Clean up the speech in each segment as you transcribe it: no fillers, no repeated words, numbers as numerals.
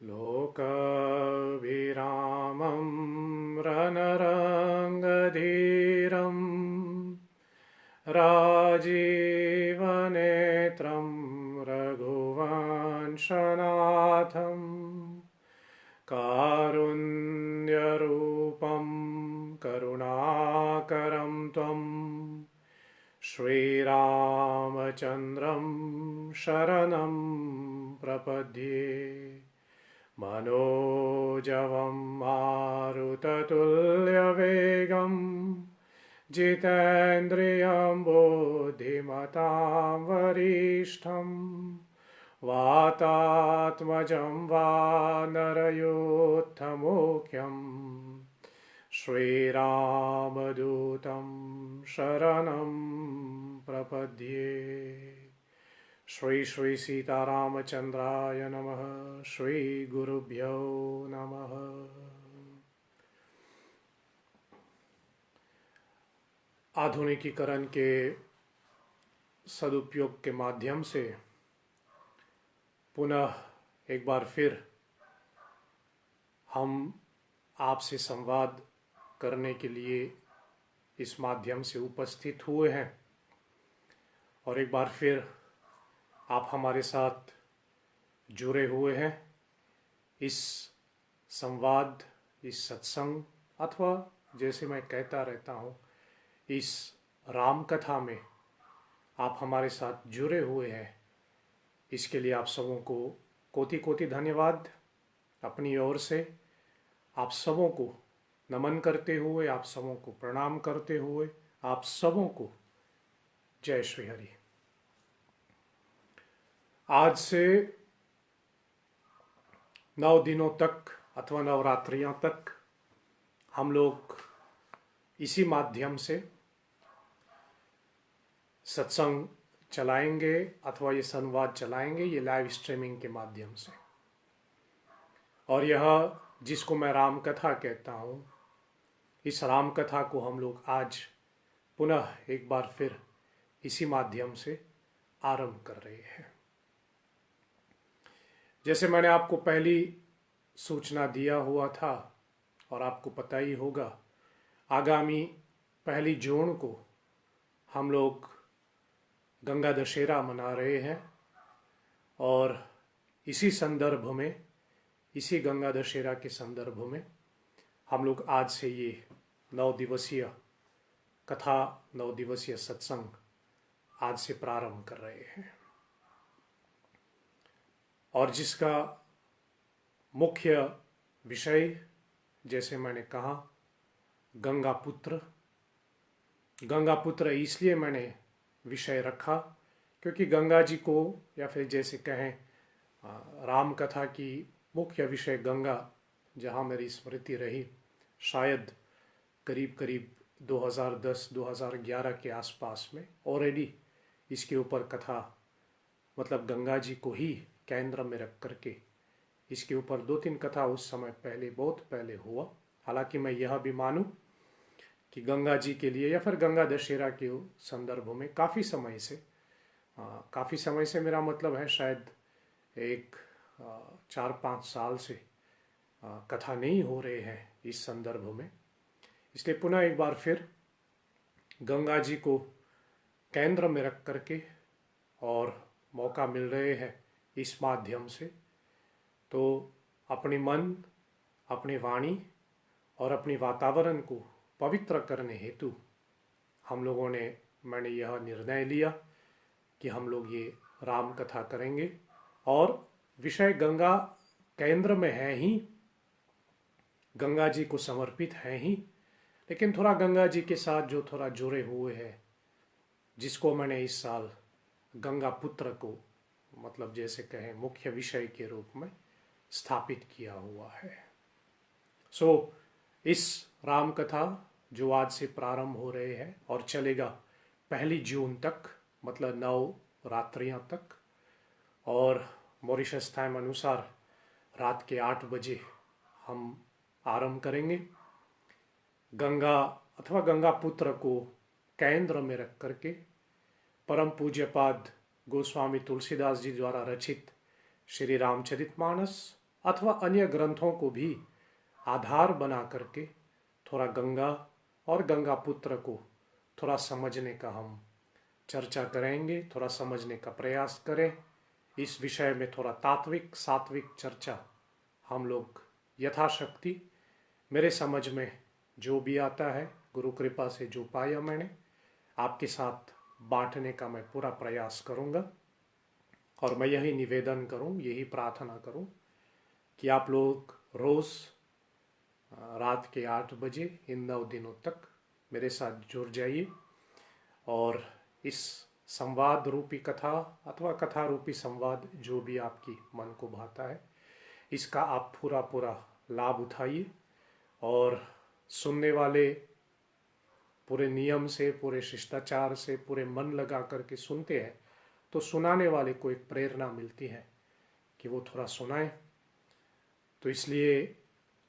लोकविरामं रणरङ्गधीरं राजीवनेत्रं रघुवंशनाथं कारुण्यरूपं करुणाकरं त्वं श्रीरामचन्द्रं शरणं प्रपद्ये। मनोजवं मारुततुल्यवेगं जितेन्द्रियं बुद्धिमतां वरिष्ठं वातात्मजं वानरयूथमुख्यं श्रीरामदूतं शरणं प्रपद्ये। श्री श्री सीतारामचंद्राय नमः। श्री गुरुभ्यो नमः। आधुनिकीकरण के सदुपयोग के माध्यम से पुनः एक बार फिर हम आपसे संवाद करने के लिए इस माध्यम से उपस्थित हुए हैं और एक बार फिर आप हमारे साथ जुड़े हुए हैं इस संवाद, इस सत्संग अथवा जैसे मैं कहता रहता हूँ इस राम कथा में आप हमारे साथ जुड़े हुए हैं। इसके लिए आप सबों को कोटि कोटि धन्यवाद। अपनी ओर से आप सबों को नमन करते हुए, आप सबों को प्रणाम करते हुए, आप सबों को जय श्री हरि। आज से 9 दिनों तक अथवा नवरात्रियों तक हम लोग इसी माध्यम से सत्संग चलाएंगे अथवा ये संवाद चलाएंगे, ये लाइव स्ट्रीमिंग के माध्यम से। और यह जिसको मैं राम कथा कहता हूँ, इस राम कथा को हम लोग आज पुनः एक बार फिर इसी माध्यम से आरंभ कर रहे हैं। जैसे मैंने आपको पहली सूचना दिया हुआ था और आपको पता ही होगा, आगामी 1 जून को हम लोग गंगा दशहरा मना रहे हैं और इसी संदर्भ में, इसी गंगा दशहरा के संदर्भ में हम लोग आज से ये 9 दिवसीय कथा, 9 दिवसीय सत्संग आज से प्रारंभ कर रहे हैं और जिसका मुख्य विषय, जैसे मैंने कहा, गंगा पुत्र। गंगा पुत्र इसलिए मैंने विषय रखा क्योंकि गंगा जी को, या फिर जैसे कहें राम कथा की मुख्य विषय गंगा, जहाँ मेरी स्मृति रही, शायद करीब करीब 2010-2011 के आसपास में ऑलरेडी इसके ऊपर कथा, मतलब गंगा जी को ही केंद्र में रख करके इसके ऊपर 2-3 कथा उस समय पहले, बहुत पहले हुआ। हालांकि मैं यह भी मानूं कि गंगा जी के लिए या फिर गंगा दशहरा के संदर्भ में काफ़ी समय से मेरा मतलब है शायद 4-5 साल से कथा नहीं हो रहे हैं इस संदर्भ में। इसलिए पुनः एक बार फिर गंगा जी को केंद्र में रख करके और मौका मिल रहे हैं इस माध्यम से, तो अपने मन, अपनी वाणी और अपने वातावरण को पवित्र करने हेतु हम लोगों ने, मैंने यह निर्णय लिया कि हम लोग ये राम कथा करेंगे और विषय गंगा केंद्र में है ही, गंगा जी को समर्पित है ही, लेकिन थोड़ा गंगा जी के साथ जो थोड़ा जुड़े हुए हैं, जिसको मैंने इस साल गंगा पुत्र को, मतलब जैसे कहें मुख्य विषय के रूप में स्थापित किया हुआ है। इस राम कथा जो आज से प्रारंभ हो रहे हैं और चलेगा 1 जून तक, मतलब 9 रात्रियां तक, और मॉरिशस टाइम अनुसार रात के 8 बजे हम आरंभ करेंगे। गंगा अथवा गंगा पुत्र को केंद्र में रख करके परम पूज्यपाद गोस्वामी तुलसीदास जी द्वारा रचित श्री रामचरितमानस अथवा अन्य ग्रंथों को भी आधार बना करके थोड़ा गंगा और गंगा पुत्र को थोड़ा समझने का हम चर्चा करेंगे, थोड़ा समझने का प्रयास करें। इस विषय में थोड़ा तात्विक सात्विक चर्चा हम लोग यथाशक्ति मेरे समझ में जो भी आता है, गुरु कृपा से जो पाया मैंने, आपके साथ बांटने का मैं पूरा प्रयास करूंगा। और मैं यही निवेदन करूं, यही प्रार्थना करूं कि आप लोग रोज़ रात के 8 बजे इन 9 दिनों तक मेरे साथ जुड़ जाइए और इस संवाद रूपी कथा अथवा कथा रूपी संवाद जो भी आपकी मन को भाता है, इसका आप पूरा पूरा लाभ उठाइए। और सुनने वाले पूरे नियम से, पूरे शिष्टाचार से, पूरे मन लगा करके सुनते हैं तो सुनाने वाले को एक प्रेरणा मिलती है कि वो थोड़ा सुनाए। तो इसलिए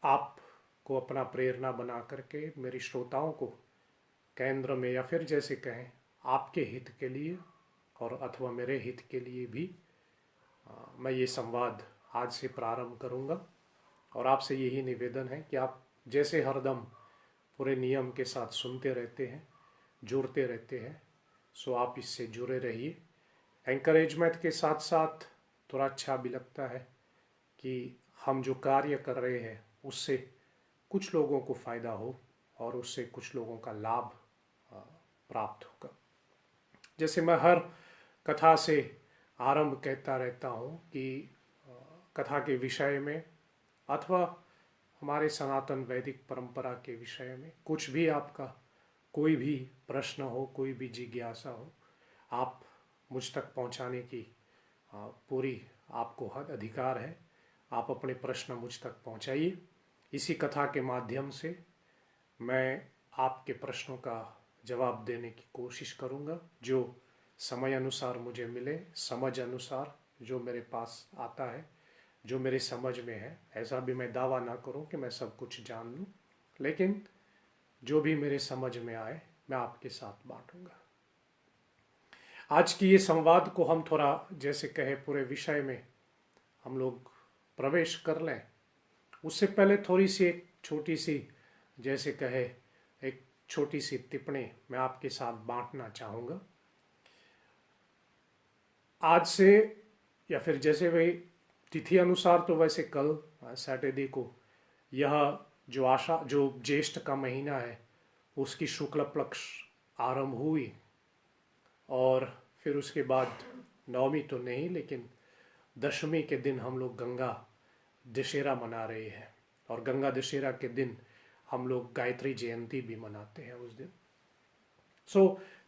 आपको अपना प्रेरणा बना करके मेरी श्रोताओं को केंद्र में, या फिर जैसे कहें आपके हित के लिए और अथवा मेरे हित के लिए भी मैं ये संवाद आज से प्रारंभ करूंगा। और आपसे यही निवेदन है कि आप जैसे हरदम पूरे नियम के साथ सुनते रहते हैं, जुड़ते रहते हैं, सो आप इससे जुड़े रहिए। एंकरेजमेंट के साथ साथ थोड़ा अच्छा भी लगता है कि हम जो कार्य कर रहे हैं उससे कुछ लोगों को फ़ायदा हो और उससे कुछ लोगों का लाभ प्राप्त होगा। जैसे मैं हर कथा से आरंभ कहता रहता हूँ कि कथा के विषय में अथवा हमारे सनातन वैदिक परंपरा के विषय में कुछ भी आपका कोई भी प्रश्न हो, कोई भी जिज्ञासा हो, आप मुझ तक पहुंचाने की पूरी आपको हक अधिकार है। आप अपने प्रश्न मुझ तक पहुंचाइए। इसी कथा के माध्यम से मैं आपके प्रश्नों का जवाब देने की कोशिश करूंगा, जो समय अनुसार मुझे मिले, समझ अनुसार जो मेरे पास आता है, जो मेरे समझ में है। ऐसा भी मैं दावा ना करूं कि मैं सब कुछ जान लूं, लेकिन जो भी मेरे समझ में आए मैं आपके साथ बांटूंगा। आज की ये संवाद को हम थोड़ा जैसे कहे पूरे विषय में हम लोग प्रवेश कर लें, उससे पहले थोड़ी सी एक छोटी सी जैसे कहे एक छोटी सी टिप्पणी मैं आपके साथ बांटना चाहूँगा। आज से या फिर जैसे वही तिथि अनुसार तो वैसे कल सैटरडे को यह जो ज्येष्ठ का महीना है उसकी शुक्ल पक्ष आरंभ हुई और फिर उसके बाद नवमी तो नहीं लेकिन दशमी के दिन हम लोग गंगा दशहरा मना रहे हैं। और गंगा दशहरा के दिन हम लोग गायत्री जयंती भी मनाते हैं उस दिन।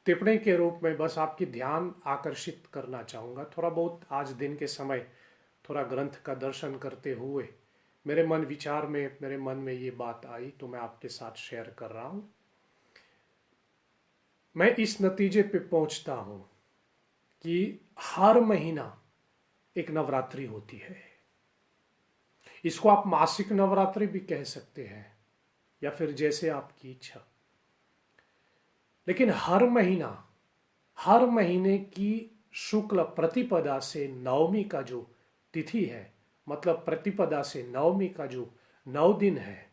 टिप्पणी के रूप में बस आपकी ध्यान आकर्षित करना चाहूँगा। थोड़ा बहुत आज दिन के समय थोड़ा ग्रंथ का दर्शन करते हुए मेरे मन में ये बात आई तो मैं आपके साथ शेयर कर रहा हूँ। मैं इस नतीजे पे पहुंचता हूं कि हर महीना एक नवरात्रि होती है। इसको आप मासिक नवरात्रि भी कह सकते हैं या फिर जैसे आपकी इच्छा, लेकिन हर महीने की शुक्ल प्रतिपदा से नवमी का जो तिथि है, मतलब प्रतिपदा से नवमी का जो 9 दिन है,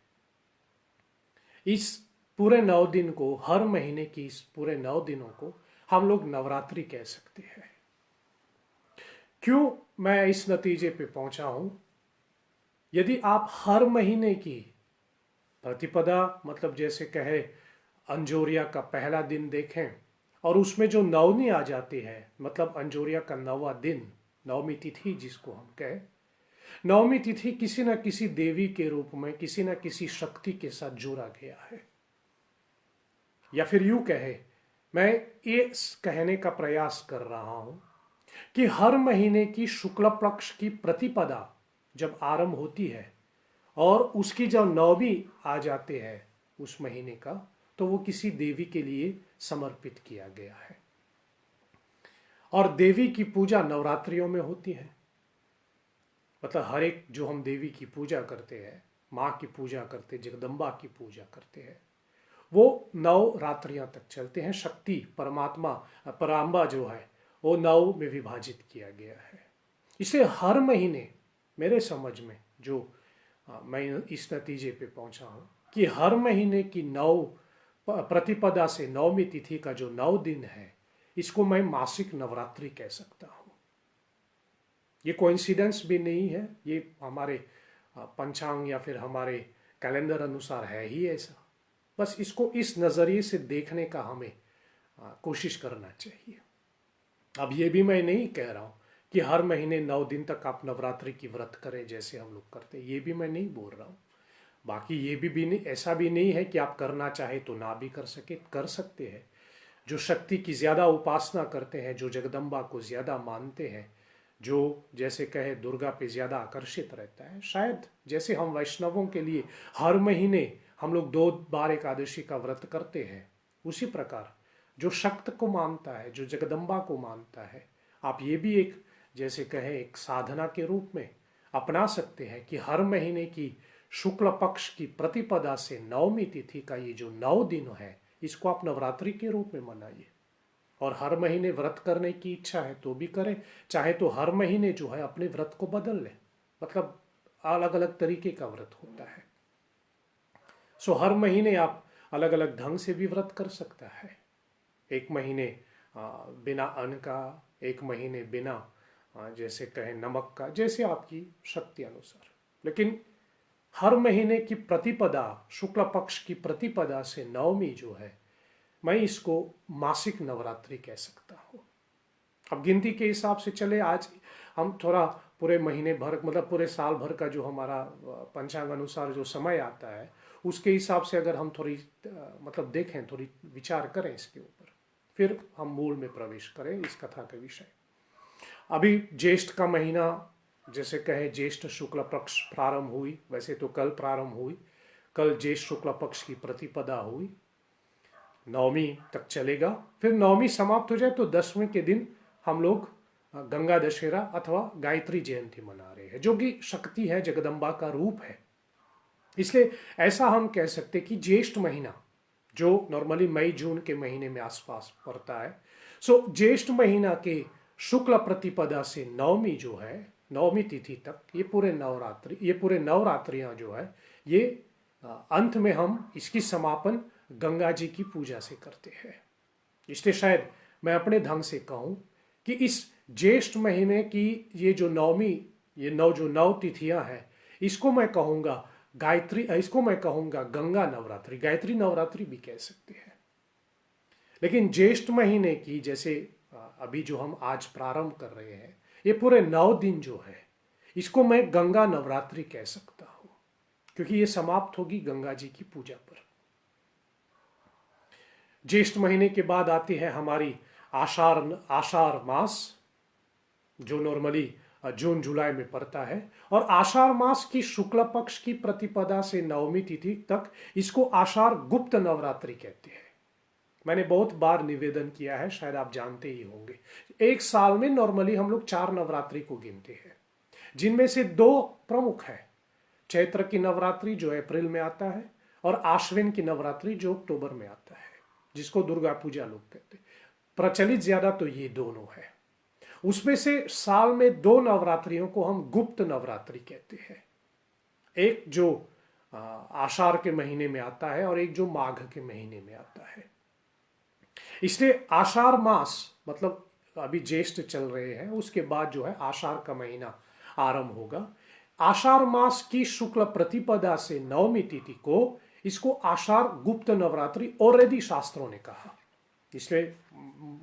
इस पूरे 9 दिन को, हर महीने की इस पूरे 9 दिनों को हम लोग नवरात्रि कह सकते हैं। क्यों मैं इस नतीजे पे पहुंचा हूं? यदि आप हर महीने की प्रतिपदा मतलब जैसे कहे अंजोरिया का पहला दिन देखें और उसमें जो नवमी आ जाती है, मतलब अंजोरिया का 9वां दिन, नवमी तिथि जिसको हम कहें, नवमी तिथि किसी न किसी देवी के रूप में किसी न किसी शक्ति के साथ जोड़ा गया है। या फिर यूं कहे, मैं ये कहने का प्रयास कर रहा हूं कि हर महीने की शुक्ल पक्ष की प्रतिपदा जब आरंभ होती है और उसकी जब नवमी आ जाते हैं उस महीने का, तो वो किसी देवी के लिए समर्पित किया गया है। और देवी की पूजा नवरात्रियों में होती है। मतलब हर एक जो हम देवी की पूजा करते हैं, माँ की पूजा करते, जगदम्बा की पूजा करते हैं, वो 9 रात्रियां तक चलते हैं। शक्ति परमात्मा पराम्बा जो है वो 9 में विभाजित किया गया है। इसे हर महीने मेरे समझ में जो मैं इस नतीजे पे पहुंचा हूँ कि हर महीने की 9 प्रतिपदा से 9वीं तिथि का जो 9 दिन है, इसको मैं मासिक नवरात्रि कह सकता हूँ। ये कोइंसिडेंस भी नहीं है, ये हमारे पंचांग या फिर हमारे कैलेंडर अनुसार है ही ऐसा। बस इसको इस नज़रिए से देखने का हमें कोशिश करना चाहिए। अब ये भी मैं नहीं कह रहा हूँ कि हर महीने 9 दिन तक आप नवरात्रि की व्रत करें जैसे हम लोग करते हैं, ये भी मैं नहीं बोल रहा हूँ। बाकी ये भी नहीं, ऐसा भी नहीं है कि आप करना चाहे तो ना भी कर सकते हैं। जो शक्ति की ज़्यादा उपासना करते हैं, जो जगदम्बा को ज़्यादा मानते हैं, जो जैसे कहे दुर्गा पे ज़्यादा आकर्षित रहता है, शायद जैसे हम वैष्णवों के लिए हर महीने हम लोग 2 बार एकादशी का व्रत करते हैं, उसी प्रकार जो शक्त को मानता है, जो जगदम्बा को मानता है, आप ये भी एक जैसे कहे एक साधना के रूप में अपना सकते हैं कि हर महीने की शुक्ल पक्ष की प्रतिपदा से 9वीं तिथि का ये जो 9 दिन है, इसको आप नवरात्रि के रूप में मनाइए। और हर महीने व्रत करने की इच्छा है तो भी करें, चाहे तो हर महीने जो है अपने व्रत को बदल लें, मतलब अलग अलग तरीके का व्रत होता है। सो हर महीने आप अलग अलग ढंग से भी व्रत कर सकता है। एक महीने बिना अन्न का, एक महीने बिना जैसे कहें नमक का, जैसे आपकी शक्ति अनुसार। लेकिन हर महीने की प्रतिपदा, शुक्ल पक्ष की प्रतिपदा से 9वीं जो है, मैं इसको मासिक नवरात्रि कह सकता हूँ। अब गिनती के हिसाब से चले, आज हम थोड़ा पूरे महीने भर मतलब पूरे साल भर का जो हमारा पंचांग अनुसार जो समय आता है, उसके हिसाब से अगर हम थोड़ी मतलब देखें, थोड़ी विचार करें इसके ऊपर, फिर हम मूल में प्रवेश करें इस कथा के विषय। अभी ज्येष्ठ का महीना जैसे कहे ज्येष्ठ शुक्ल पक्ष प्रारंभ हुई, वैसे तो कल प्रारंभ हुई, कल ज्येष्ठ शुक्ल पक्ष की प्रतिपदा हुई, 9वीं तक चलेगा। फिर 9वीं समाप्त हो जाए तो 10वें के दिन हम लोग गंगा दशहरा अथवा गायत्री जयंती मना रहे हैं, जो कि शक्ति है, जगदम्बा का रूप है। इसलिए ऐसा हम कह सकते कि ज्येष्ठ महीना जो नॉर्मली मई जून के महीने में आसपास पड़ता है, सो ज्येष्ठ महीना के शुक्ल प्रतिपदा से 9वीं जो है, 9वीं तिथि तक ये पूरे नवरात्रियां जो है, ये अंत में हम इसकी समापन गंगा जी की पूजा से करते हैं। इसलिए शायद मैं अपने ढंग से कहूं कि इस ज्येष्ठ महीने की ये जो 9वीं, ये 9 तिथियां हैं, इसको मैं कहूंगा गायत्री, इसको मैं कहूंगा गंगा नवरात्रि, गायत्री नवरात्रि भी कह सकते हैं। लेकिन ज्येष्ठ महीने की जैसे अभी जो हम आज प्रारंभ कर रहे हैं, ये पूरे 9 दिन जो है, इसको मैं गंगा नवरात्रि कह सकता हूं, क्योंकि ये समाप्त होगी गंगा जी की पूजा पर। ज्येष्ठ महीने के बाद आती है हमारी आषाढ़ मास, जो नॉर्मली जून जुलाई में पड़ता है, और आषाढ़ मास की शुक्ल पक्ष की प्रतिपदा से 9वीं तिथि तक इसको आषाढ़ गुप्त नवरात्रि कहते हैं। मैंने बहुत बार निवेदन किया है, शायद आप जानते ही होंगे। एक साल में नॉर्मली हम लोग 4 नवरात्रि को गिनते हैं, जिनमें से 2 प्रमुख है। चैत्र की नवरात्रि जो अप्रैल में आता है, और आश्विन की नवरात्रि जो अक्टूबर में आता है, जिसको दुर्गा पूजा लोग कहते हैं। प्रचलित ज्यादा तो ये दोनों है। उसमें से साल में 2 नवरात्रियों को हम गुप्त नवरात्रि कहते हैं, एक जो आषाढ़ के महीने में आता है और एक जो माघ के महीने में आता है। इसलिए आषाढ़ मास मतलब अभी ज्येष्ठ चल रहे हैं, उसके बाद जो है आषाढ़ का महीना आरंभ होगा। आषाढ़ मास की शुक्ल प्रतिपदा से 9वीं तिथि को इसको आषाढ़ गुप्त नवरात्रि ऑलरेडी शास्त्रों ने कहा। इसलिए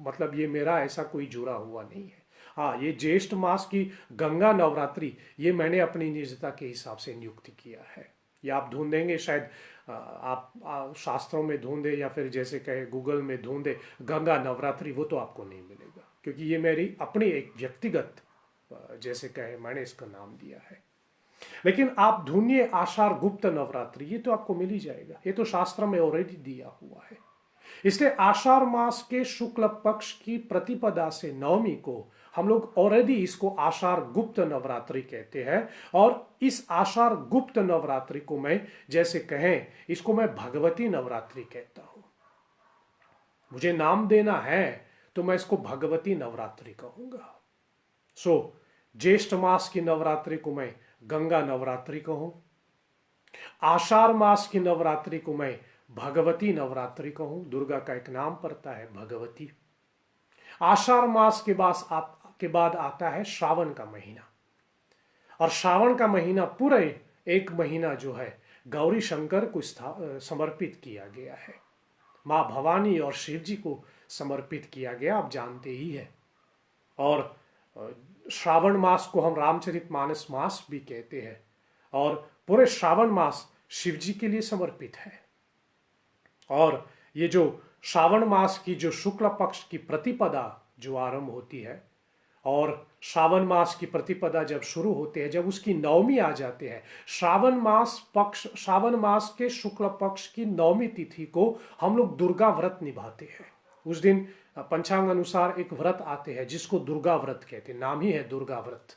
मतलब ये मेरा ऐसा कोई जुड़ा हुआ नहीं है। हाँ, ये ज्येष्ठ मास की गंगा नवरात्रि ये मैंने अपनी निजता के हिसाब से नियुक्त किया है। ये आप ढूंढेंगे शायद, आप शास्त्रों में ढूंढे या फिर जैसे कहे गूगल में ढूंढे गंगा नवरात्रि, वो तो आपको नहीं मिलेगा, क्योंकि ये मेरी अपनी एक व्यक्तिगत जैसे कहे मैंने इसका नाम दिया है। लेकिन आप ढूंढिए आषाढ़ गुप्त नवरात्रि, ये तो आपको मिल ही जाएगा, ये तो शास्त्र में ऑलरेडी दिया हुआ है। इसलिए आषाढ़ मास के शुक्ल पक्ष की प्रतिपदा से 9वीं को हम लोग ऑलरेडी इसको आषाढ़ गुप्त नवरात्रि कहते हैं। और इस आषाढ़ गुप्त नवरात्रि को मैं जैसे कहें, इसको मैं भगवती नवरात्रि कहता हूं। मुझे नाम देना है तो मैं इसको भगवती नवरात्रि कहूंगा। सो ज्येष्ठ मास की नवरात्रि को मैं गंगा नवरात्रि कहूं, आषाढ़ मास की नवरात्रि को मैं भगवती नवरात्रि कहूं, दुर्गा का एक नाम पड़ता है भगवती। आषाढ़ मास के बाद आता है श्रावण का महीना, और श्रावण का महीना पूरे एक महीना जो है गौरी शंकर को समर्पित किया गया है, माँ भवानी और शिव जी को समर्पित किया गया, आप जानते ही है। और श्रावण मास को हम रामचरितमानस मास भी कहते हैं, और पूरे श्रावण मास शिव जी के लिए समर्पित है। और ये जो श्रावण मास की जो शुक्ल पक्ष की प्रतिपदा जो आरंभ होती है, और श्रावण मास की प्रतिपदा जब शुरू होते हैं, जब उसकी नवमी आ जाते हैं, श्रावण मास के शुक्ल पक्ष की नवमी तिथि को हम लोग दुर्गा व्रत निभाते हैं। उस दिन पंचांग अनुसार एक व्रत आते हैं जिसको दुर्गा व्रत कहते हैं, नाम ही है दुर्गा व्रत।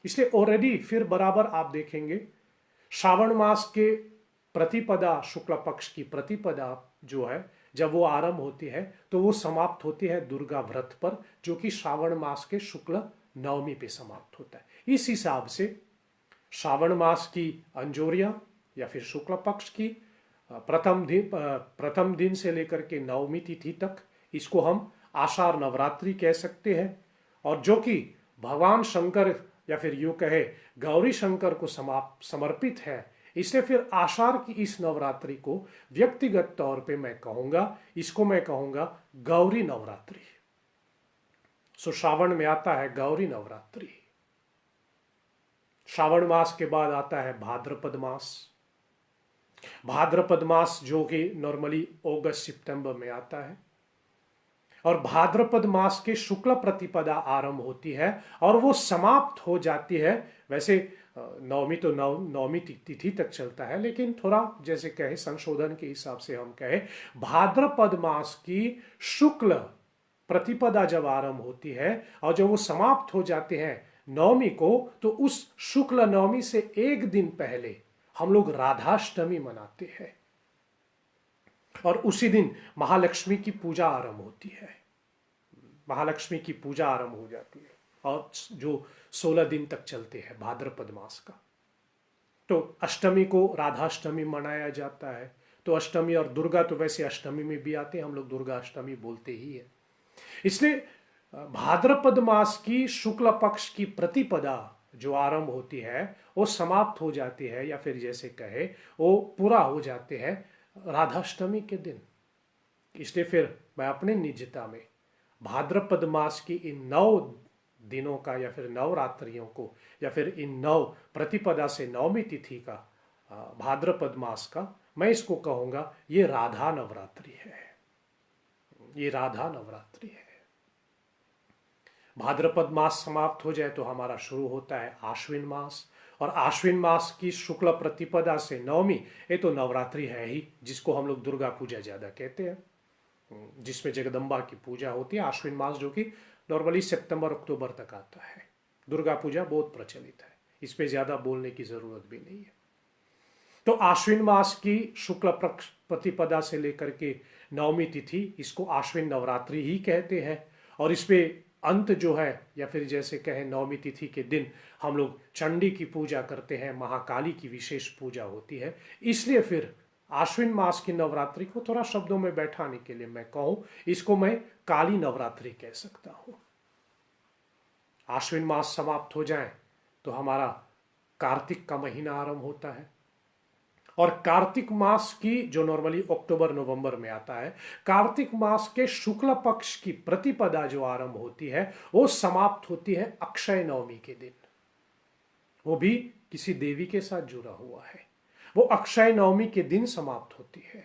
इसलिए ऑलरेडी फिर बराबर आप देखेंगे श्रावण मास के प्रतिपदा, शुक्ल पक्ष की प्रतिपदा जो है, जब वो आरंभ होती है तो वो समाप्त होती है दुर्गा व्रत पर, जो कि श्रावण मास के शुक्ल नवमी पे समाप्त होता है। इस हिसाब से श्रावण मास की अंजोरिया या फिर शुक्ल पक्ष की प्रथम दिन से लेकर के नवमी तिथि तक, इसको हम आषाढ़ नवरात्रि कह सकते हैं, और जो कि भगवान शंकर या फिर यूं कहे गौरी शंकर को समर्पित है। इसलिए फिर आषाढ़ की इस नवरात्रि को व्यक्तिगत तौर पे मैं कहूंगा गौरी नवरात्रि। सो श्रावण में आता है गौरी नवरात्रि। श्रावण मास के बाद आता है भाद्रपद मास। भाद्रपद मास जो कि नॉर्मली अगस्त सितंबर में आता है, और भाद्रपद मास के शुक्ल प्रतिपदा आरंभ होती है और वो समाप्त हो जाती है। वैसे नवमी तो नवमी तिथि तक चलता है, लेकिन थोड़ा जैसे कहे संशोधन के हिसाब से हम कहे भाद्रपद मास की शुक्ल प्रतिपदा जब आरंभ होती है और जब वो समाप्त हो जाते हैं नवमी को, तो उस शुक्ल नवमी से एक दिन पहले हम लोग राधाष्टमी मनाते हैं, और उसी दिन महालक्ष्मी की पूजा आरंभ होती है। महालक्ष्मी की पूजा आरंभ हो जाती है, और जो 16 दिन तक चलते हैं भाद्रपद मास का। तो अष्टमी को राधाष्टमी मनाया जाता है। तो अष्टमी और दुर्गा तो वैसे अष्टमी में भी आते हैं, हम लोग दुर्गा अष्टमी बोलते ही है। इसलिए भाद्रपद मास की शुक्ल पक्ष की प्रतिपदा जो आरंभ होती है वो समाप्त हो जाती है, या फिर जैसे कहे वो पूरा हो जाते हैं राधाष्टमी के दिन। इसलिए फिर मैं अपने निजता में भाद्रपद मास की इन 9 दिनों का, या फिर नवरात्रियों को, या फिर इन 9 प्रतिपदा से नवमी तिथि का भाद्रपद मास का, मैं इसको कहूंगा ये राधा नवरात्रि है। ये राधा नवरात्रि है। भाद्रपद मास समाप्त हो जाए तो हमारा शुरू होता है आश्विन मास, और आश्विन मास की शुक्ल प्रतिपदा से नवमी, ये तो नवरात्रि है ही, जिसको हम लोग दुर्गा पूजा ज्यादा कहते हैं, जिसमें जगदम्बा की पूजा होती है। आश्विन मास जो कि नॉर्मली सितंबर अक्टूबर तक आता है। दुर्गा पूजा बहुत प्रचलित है, इस पे ज्यादा बोलने की जरूरत भी नहीं है। तो आश्विन मास की शुक्ल प्रतिपदा से लेकर के नवमी तिथि, इसको आश्विन नवरात्रि ही कहते हैं। और इस पे अंत जो है, या फिर जैसे कहें नवमी तिथि के दिन हम लोग चंडी की पूजा करते हैं, महाकाली की विशेष पूजा होती है। इसलिए फिर आश्विन मास की नवरात्रि को थोड़ा शब्दों में बैठाने के लिए मैं कहूं, इसको मैं काली नवरात्रि कह सकता हूं। आश्विन मास समाप्त हो जाए तो हमारा कार्तिक का महीना आरंभ होता है, और कार्तिक मास की जो नॉर्मली अक्टूबर नवंबर में आता है, कार्तिक मास के शुक्ल पक्ष की प्रतिपदा जो आरंभ होती है वो समाप्त होती है अक्षय नवमी के दिन। वो भी किसी देवी के साथ जुड़ा हुआ है, वो अक्षय नवमी के दिन समाप्त होती है।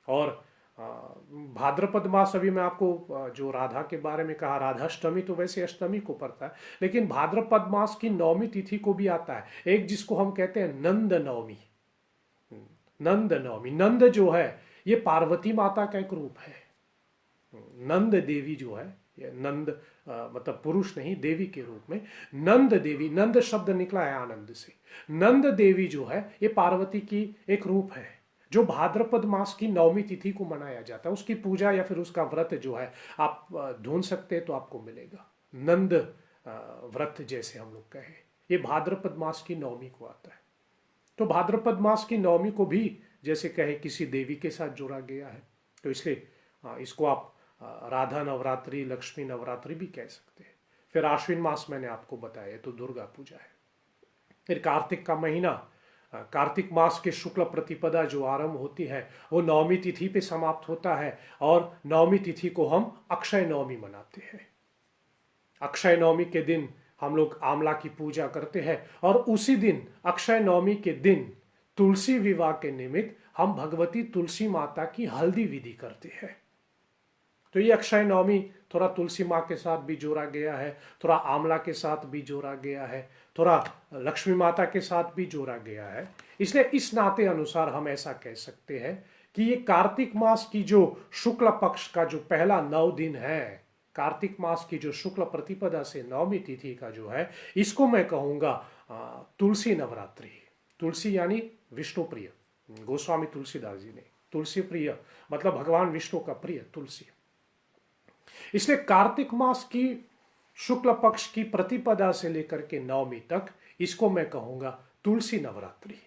और भाद्रपद मास, अभी मैं आपको जो राधा के बारे में कहा, राधाष्टमी तो वैसे अष्टमी को पड़ता है, लेकिन भाद्रपद मास की नवमी तिथि को भी आता है एक, जिसको हम कहते हैं नंद नवमी। नंद नवमी, नंद जो है ये पार्वती माता का एक रूप है। नंद देवी जो है, ये नंद मतलब पुरुष नहीं, देवी के रूप में नंद देवी, नंद शब्द निकला है आनंद से। नंद देवी जो है ये पार्वती की एक रूप है, जो भाद्रपद मास की नवमी तिथि को मनाया जाता है। उसकी पूजा या फिर उसका व्रत जो है आप ढूंढ सकते हैं तो आपको मिलेगा, नंद व्रत जैसे हम लोग कहें, ये भाद्रपद मास की नवमी को आता है। तो भाद्रपद मास की नवमी को भी जैसे कहे किसी देवी के साथ जोड़ा गया है, तो इसलिए इसको आप राधा नवरात्रि, लक्ष्मी नवरात्रि भी कह सकते हैं। फिर आश्विन मास मैंने आपको बताया तो दुर्गा पूजा है। फिर कार्तिक का महीना, कार्तिक मास के शुक्ल प्रतिपदा जो आरंभ होती है वो नवमी तिथि पे समाप्त होता है, और नवमी तिथि को हम अक्षय नवमी मनाते हैं। अक्षय नवमी के दिन हम लोग आंवला की पूजा करते हैं, और उसी दिन अक्षय नवमी के दिन तुलसी विवाह के निमित्त हम भगवती तुलसी माता की हल्दी विधि करते हैं। तो ये अक्षय नवमी थोड़ा तुलसी माँ के साथ भी जोड़ा गया है, थोड़ा आंवला के साथ भी जोड़ा गया है, थोड़ा लक्ष्मी माता के साथ भी जोड़ा गया है। इसलिए इस नाते अनुसार हम ऐसा कह सकते हैं कि ये कार्तिक मास की जो शुक्ल पक्ष का जो पहला 9 दिन है, कार्तिक मास की जो शुक्ल प्रतिपदा से नवमी तिथि का जो है, इसको मैं कहूँगा तुलसी नवरात्रि। तुलसी यानी विष्णु प्रिय, गोस्वामी तुलसीदास जी ने तुलसी प्रिय मतलब भगवान विष्णु का प्रिय तुलसी। इसलिए कार्तिक मास की शुक्ल पक्ष की प्रतिपदा से लेकर के नवमी तक इसको मैं कहूंगा तुलसी नवरात्रि।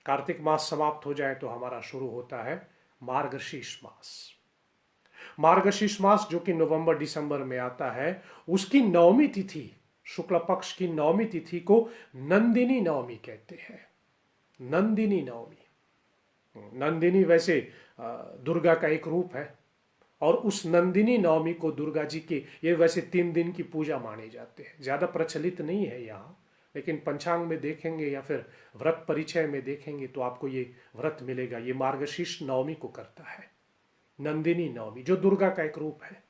कार्तिक मास समाप्त हो जाए तो हमारा शुरू होता है मार्गशीर्ष मास। मार्गशीर्ष मास जो कि नवंबर दिसंबर में आता है, उसकी नवमी तिथि, शुक्ल पक्ष की नवमी तिथि को नंदिनी नवमी कहते हैं। नंदिनी नवमी, नंदिनी वैसे दुर्गा का एक रूप है, और उस नंदिनी नवमी को दुर्गा जी के ये वैसे 3 दिन की पूजा माने जाते हैं। ज़्यादा प्रचलित नहीं है यहाँ, लेकिन पंचांग में देखेंगे या फिर व्रत परिचय में देखेंगे तो आपको ये व्रत मिलेगा। ये मार्गशीर्ष नवमी को करता है नंदिनी नवमी, जो दुर्गा का एक रूप है,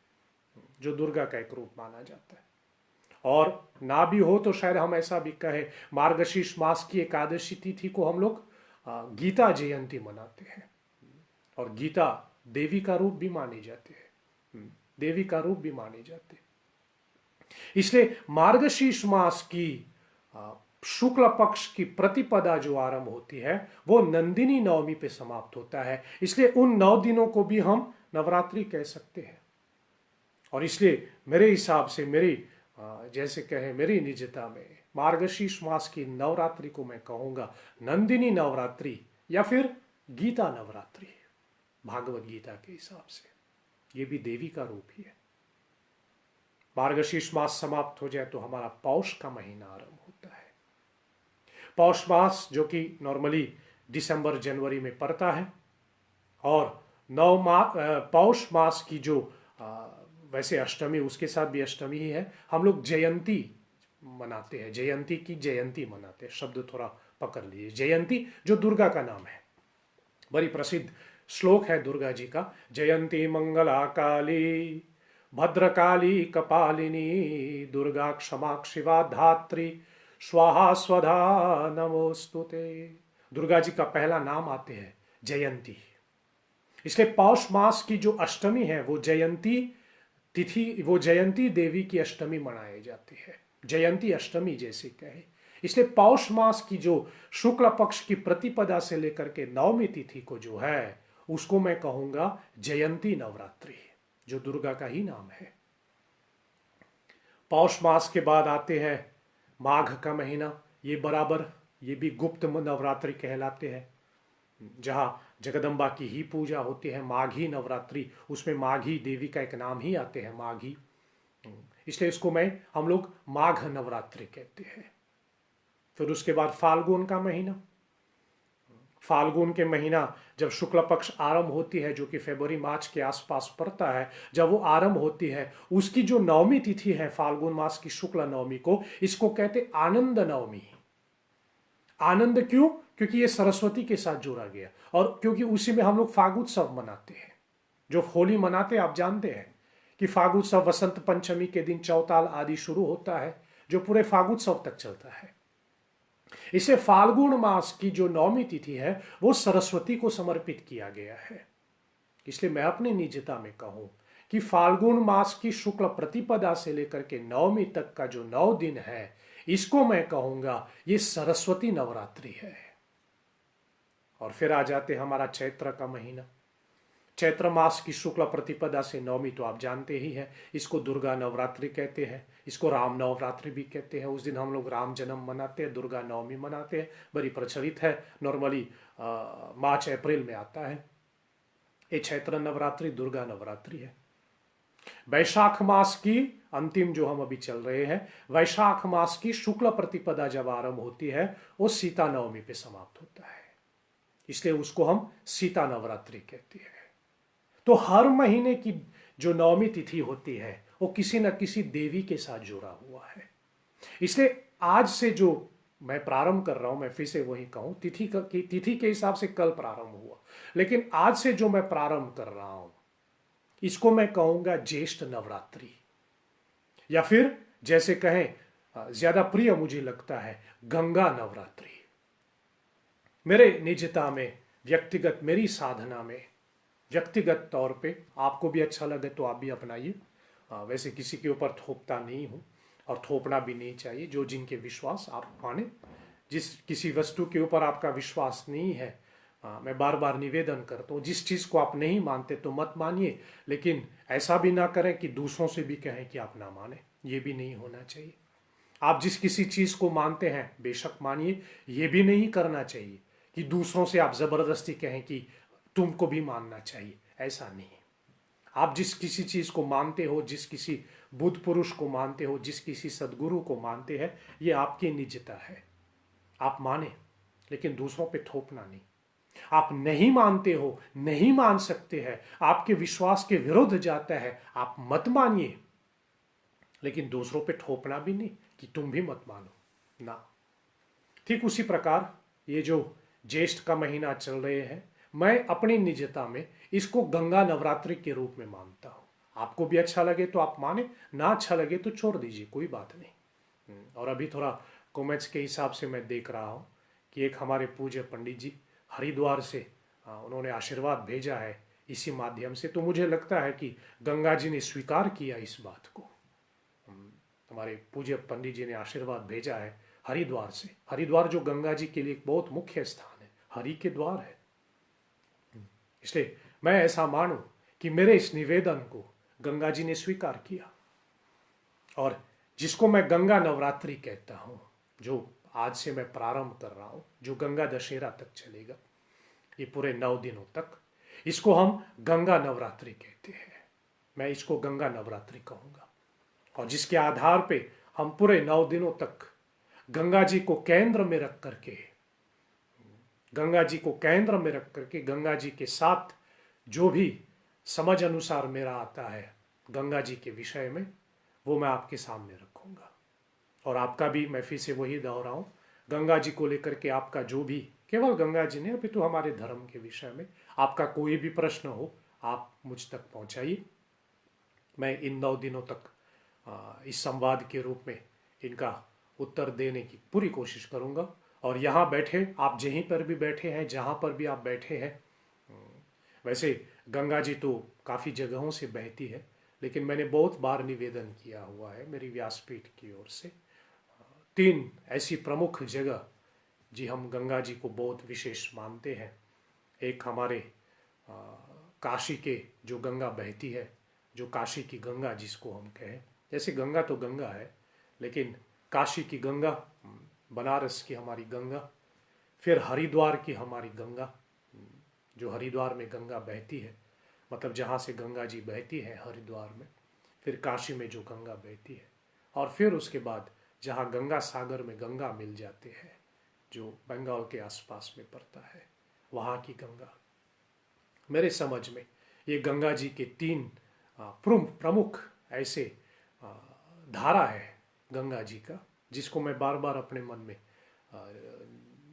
जो दुर्गा का एक रूप माना जाता है। और ना भी हो तो शायद हम ऐसा भी कहें, मार्गशीर्ष मास की एकादशी तिथि को हम लोग गीता जयंती मनाते हैं, और गीता देवी का रूप भी माने जाते हैं, देवी का रूप भी माने जाते हैं। इसलिए मार्गशीर्ष मास की शुक्ल पक्ष की प्रतिपदा जो आरंभ होती है वो नंदिनी नवमी पे समाप्त होता है। इसलिए उन 9 दिनों को भी हम नवरात्रि कह सकते हैं। और इसलिए मेरे हिसाब से, मेरी जैसे कहे मेरी निजता में, मार्गशीर्ष मास की नवरात्रि को मैं कहूंगा नंदिनी नवरात्रि या फिर गीता नवरात्रि। भागवत गीता के हिसाब से ये भी देवी का रूप ही है। मार्गशीर्ष मास समाप्त हो जाए तो हमारा पौष का महीना आरंभ होता है। पौष मास जो कि नॉर्मली दिसंबर जनवरी में पड़ता है, और पौष मास की जो वैसे अष्टमी, उसके साथ भी अष्टमी ही है, हम लोग जयंती मनाते हैं। जयंती की जयंती मनाते हैं, शब्द थोड़ा पकड़ लीजिए। जयंती जो दुर्गा का नाम है, बड़ी प्रसिद्ध श्लोक है दुर्गा जी का, जयंती मंगला काली भद्रकाली कपालिनी दुर्गा क्षमा शिवा धात्री स्वाहा स्वधा नमोस्तुते। दुर्गा जी का पहला नाम आते हैं जयंती। इसलिए पौष मास की जो अष्टमी है वो जयंती तिथि, वो जयंती देवी की अष्टमी मनाई जाती है, जयंती अष्टमी जैसे कहे। इसलिए पौष मास की जो शुक्ल पक्ष की प्रतिपदा से लेकर के नवमी तिथि को जो है उसको मैं कहूंगा जयंती नवरात्रि, जो दुर्गा का ही नाम है। पौष मास के बाद आते हैं माघ का महीना। ये बराबर, ये भी गुप्त नवरात्रि कहलाते हैं, जहां जगदम्बा की ही पूजा होती है। माघी नवरात्रि, उसमें माघी देवी का एक नाम ही आते हैं, माघी, इसलिए इसको हम लोग माघ नवरात्रि कहते हैं। फिर उसके बाद फाल्गुन का महीना। फाल्गुन के महीना जब शुक्ल पक्ष आरंभ होती है, जो कि फरवरी मार्च के आसपास पड़ता है, जब वो आरंभ होती है, उसकी जो नवमी तिथि है फाल्गुन मास की शुक्ल नवमी को, इसको कहते आनंद नवमी। आनंद क्यों? क्योंकि ये सरस्वती के साथ जोड़ा गया, और क्योंकि उसी में हम लोग फागुत्सव मनाते हैं। जो होली मनाते हैं आप जानते हैं कि फागुत्सव वसंत पंचमी के दिन चौताल आदि शुरू होता है, जो पूरे फागुत्सव तक चलता है। इसे फाल्गुन मास की जो नवमी तिथि है वो सरस्वती को समर्पित किया गया है। इसलिए मैं अपनी निजता में कहूं कि फाल्गुन मास की शुक्ल प्रतिपदा से लेकर के नवमी तक का जो 9 दिन है, इसको मैं कहूंगा ये सरस्वती नवरात्रि है। और फिर आ जाते हमारा चैत्र का महीना। चैत्र मास की शुक्ल प्रतिपदा से नवमी तो आप जानते ही हैं। इसको दुर्गा नवरात्रि कहते हैं, इसको राम नवरात्रि भी कहते हैं। उस दिन हम लोग राम जन्म मनाते हैं, दुर्गा नवमी मनाते हैं, बड़ी प्रचलित है। नॉर्मली मार्च अप्रैल में आता है। ये चैत्र नवरात्रि दुर्गा नवरात्रि है। वैशाख मास की अंतिम जो हम अभी चल रहे हैं, वैशाख मास की शुक्ल प्रतिपदा जब आरंभ होती है वो सीता नवमी पे समाप्त होता है, इसलिए उसको हम सीता नवरात्रि कहते हैं। तो हर महीने की जो नवमी तिथि होती है वो किसी न किसी देवी के साथ जुड़ा हुआ है। इसलिए आज से जो मैं प्रारंभ कर रहा हूं, मैं फिर से वही कहूं, तिथि के हिसाब से कल प्रारंभ हुआ, लेकिन आज से जो मैं प्रारंभ कर रहा हूं इसको मैं कहूंगा ज्येष्ठ नवरात्रि, या फिर जैसे कहें ज्यादा प्रिय मुझे लगता है गंगा नवरात्रि। मेरे निजता में, व्यक्तिगत मेरी साधना में, व्यक्तिगत तौर पे आपको भी अच्छा लगे तो आप भी अपनाइए। वैसे किसी के ऊपर थोपता नहीं हूं और थोपना भी नहीं चाहिए। जो जिनके विश्वास आप माने, जिस किसी वस्तु के ऊपर आपका विश्वास नहीं है, मैं बार बार निवेदन करता हूँ, जिस चीज़ को आप नहीं मानते तो मत मानिए, लेकिन ऐसा भी ना करें कि दूसरों से भी कहें कि आप ना माने, ये भी नहीं होना चाहिए। आप जिस किसी चीज़ को मानते हैं बेशक मानिए, ये भी नहीं करना चाहिए कि दूसरों से आप ज़बरदस्ती कहें कि तुमको भी मानना चाहिए, ऐसा नहीं। आप जिस किसी चीज़ को मानते हो, जिस किसी बुद्ध पुरुष को मानते हो, जिस किसी सदगुरु को मानते हैं, ये आपकी निजता है। आप माने, लेकिन दूसरों पे थोपना नहीं। आप नहीं मानते हो, नहीं मान सकते हैं, आपके विश्वास के विरुद्ध जाता है, आप मत मानिए, लेकिन दूसरों पे थोपना भी नहीं कि तुम भी मत मानो ना। ठीक उसी प्रकार ये जो ज्येष्ठ का महीना चल रहे हैं, मैं अपनी निजता में इसको गंगा नवरात्रि के रूप में मानता हूं। आपको भी अच्छा लगे तो आप माने, ना अच्छा लगे तो छोड़ दीजिए, कोई बात नहीं। और अभी थोड़ा कमेंट्स के हिसाब से मैं देख रहा हूं कि एक हमारे पूज्य पंडित जी हरिद्वार से उन्होंने आशीर्वाद भेजा है इसी माध्यम से, तो मुझे लगता है कि गंगा जी ने स्वीकार किया इस बात को। हमारे पूज्य पंडित जी ने आशीर्वाद भेजा है हरिद्वार से। हरिद्वार जो गंगा जी के लिए एक बहुत मुख्य स्थान है, हरि के द्वार है। इसलिए मैं ऐसा मानूं कि मेरे इस निवेदन को गंगा जी ने स्वीकार किया, और जिसको मैं गंगा नवरात्रि कहता हूं, जो आज से मैं प्रारंभ कर रहा हूं, जो गंगा दशहरा तक चलेगा, ये पूरे 9 दिनों तक, इसको हम गंगा नवरात्रि कहते हैं। मैं इसको गंगा नवरात्रि कहूंगा, और जिसके आधार पे हम पूरे 9 दिनों तक गंगा जी को केंद्र में रख करके, गंगा जी को केंद्र में रख करके, गंगा जी के साथ जो भी समझ अनुसार मेरा आता है गंगा जी के विषय में, वो मैं आपके सामने रखूंगा। और आपका भी मैं फिर से वही दोहराऊं, गंगा जी को लेकर के आपका जो भी, केवल गंगा जी ने, अभी तो हमारे धर्म के विषय में आपका कोई भी प्रश्न हो, आप मुझ तक पहुंचाइए। मैं इन 9 दिनों तक इस संवाद के रूप में इनका उत्तर देने की पूरी कोशिश करूंगा। और यहाँ बैठे, आप जहीं पर भी बैठे हैं, जहाँ पर भी आप बैठे हैं, वैसे गंगा जी तो काफ़ी जगहों से बहती है, लेकिन मैंने बहुत बार निवेदन किया हुआ है मेरी व्यासपीठ की ओर से, 3 ऐसी प्रमुख जगह जी हम गंगा जी को बहुत विशेष मानते हैं। एक हमारे काशी के जो गंगा बहती है, जो काशी की गंगा जिसको हम कहें, जैसे गंगा तो गंगा है, लेकिन काशी की गंगा, बनारस की हमारी गंगा, फिर हरिद्वार की हमारी गंगा, जो हरिद्वार में गंगा बहती है, मतलब जहाँ से गंगा जी बहती है हरिद्वार में, फिर काशी में जो गंगा बहती है, और फिर उसके बाद जहाँ गंगा सागर में गंगा मिल जाते हैं, जो बंगाल के आसपास में पड़ता है, वहाँ की गंगा। मेरे समझ में ये गंगा जी के 3 प्रमुख ऐसे धारा है गंगा जी का, जिसको मैं बार बार अपने मन में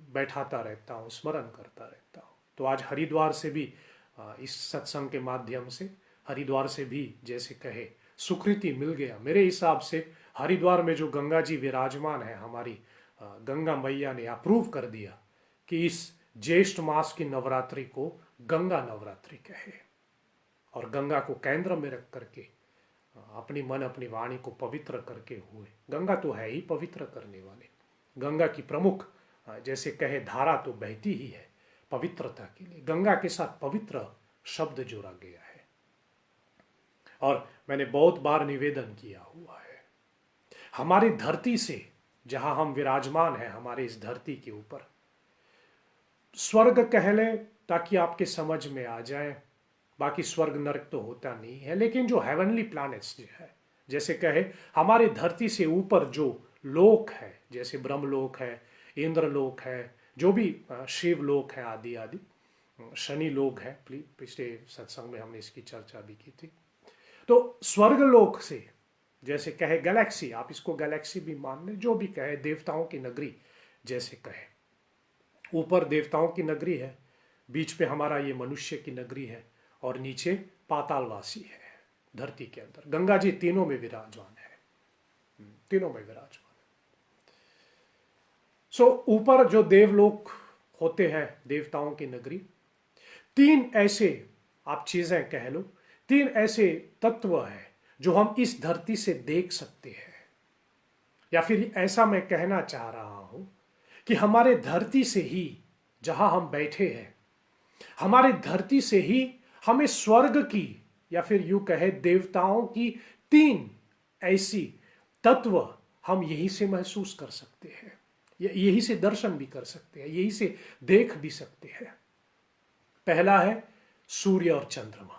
बैठाता रहता हूँ, स्मरण करता रहता हूँ। तो आज हरिद्वार से भी इस सत्संग के माध्यम से, हरिद्वार से भी जैसे कहे सुकृति मिल गया। मेरे हिसाब से हरिद्वार में जो गंगा जी विराजमान है, हमारी गंगा मैया ने अप्रूव कर दिया कि इस ज्येष्ठ मास की नवरात्रि को गंगा नवरात्रि कहे, और गंगा को केंद्र में रख करके अपनी मन, अपनी वाणी को पवित्र करके हुए, गंगा तो है ही पवित्र करने वाले, गंगा की प्रमुख जैसे कहे धारा तो बहती ही है पवित्रता के लिए। गंगा के साथ पवित्र शब्द जोड़ा गया है। और मैंने बहुत बार निवेदन किया हुआ है, हमारी धरती से, जहां हम विराजमान हैं, हमारे इस धरती के ऊपर, स्वर्ग कह ले ताकि आपके समझ में आ जाए। बाकी स्वर्ग नरक तो होता नहीं है, लेकिन जो हेवनली प्लैनेट्स जो है, जैसे कहे हमारे धरती से ऊपर जो लोक है, जैसे ब्रह्मलोक है, इंद्रलोक है, जो भी शिव लोक है, आदि आदि, शनि लोक है, पिछले सत्संग में हमने इसकी चर्चा भी की थी। तो स्वर्ग लोक से, जैसे कहे गैलेक्सी, आप इसको गैलेक्सी भी मान लें, जो भी कहे, देवताओं की नगरी जैसे कहे, ऊपर देवताओं की नगरी है, बीच पे हमारा ये मनुष्य की नगरी है, और नीचे पातालवासी है धरती के अंदर। गंगा जी तीनों में विराजमान है, तीनों में विराजमान है। सो ऊपर जो देवलोक होते हैं, देवताओं की नगरी, तीन ऐसे आप चीजें कह लो, तीन ऐसे तत्व हैं जो हम इस धरती से देख सकते हैं। या फिर ऐसा मैं कहना चाह रहा हूं कि हमारे धरती से ही, जहां हम बैठे हैं, हमारे धरती से ही हमें स्वर्ग की, या फिर यूं कहे देवताओं की तीन ऐसी तत्व हम यही से महसूस कर सकते हैं, यही से दर्शन भी कर सकते हैं, यही से देख भी सकते हैं। पहला है सूर्य और चंद्रमा।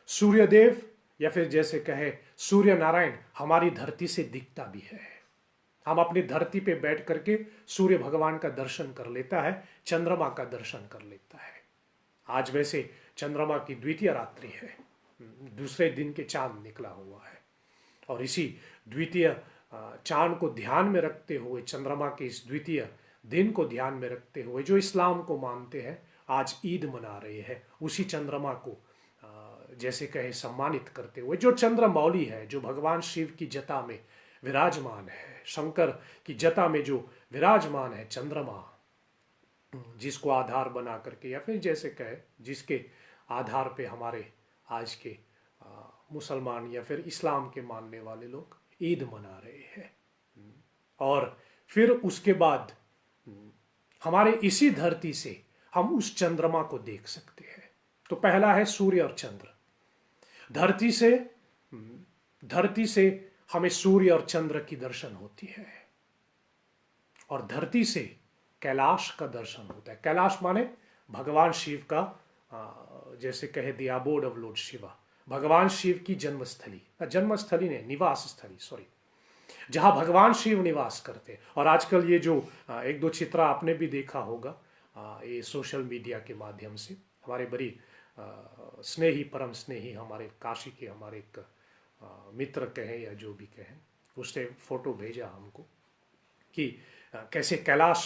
सूर्यदेव, या फिर जैसे कहे सूर्य नारायण, हमारी धरती से दिखता भी है। हम अपनी धरती पे बैठ करके सूर्य भगवान का दर्शन कर लेता है, चंद्रमा का दर्शन कर लेता है। आज वैसे चंद्रमा की द्वितीय रात्रि है, दूसरे दिन के चांद निकला हुआ है, और इसी द्वितीय चांद को ध्यान में रखते हुए, चंद्रमा के इस द्वितीय दिन को ध्यान में रखते हुए, जो इस्लाम को मानते हैं आज ईद मना रहे हैं, उसी चंद्रमा को जैसे कहे सम्मानित करते हुए, जो चंद्रमौली है, जो भगवान शिव की जटा में विराजमान है, शंकर की जटा में जो विराजमान है चंद्रमा, जिसको आधार बना करके, या फिर जैसे कहे जिसके आधार पे हमारे आज के मुसलमान या फिर इस्लाम के मानने वाले लोग ईद मना रहे हैं। और फिर उसके बाद हमारे इसी धरती से हम उस चंद्रमा को देख सकते हैं। तो पहला है सूर्य और चंद्र। धरती से हमें सूर्य और चंद्र की दर्शन होती है, और धरती से कैलाश का दर्शन होता है। कैलाश माने भगवान शिव का, जैसे कहे the abode of lord Shiva, भगवान शिव की जन्मस्थली ने निवास स्थली, सॉरी, जहां भगवान शिव निवास करते। और आजकल ये जो एक दो चित्र आपने भी देखा होगा, ये सोशल मीडिया के माध्यम से, हमारे बड़ी स्नेही, परम स्नेही, हमारे काशी के हमारे एक मित्र कहें या जो भी कहें, उसने फोटो भेजा हमको कि कैसे कैलाश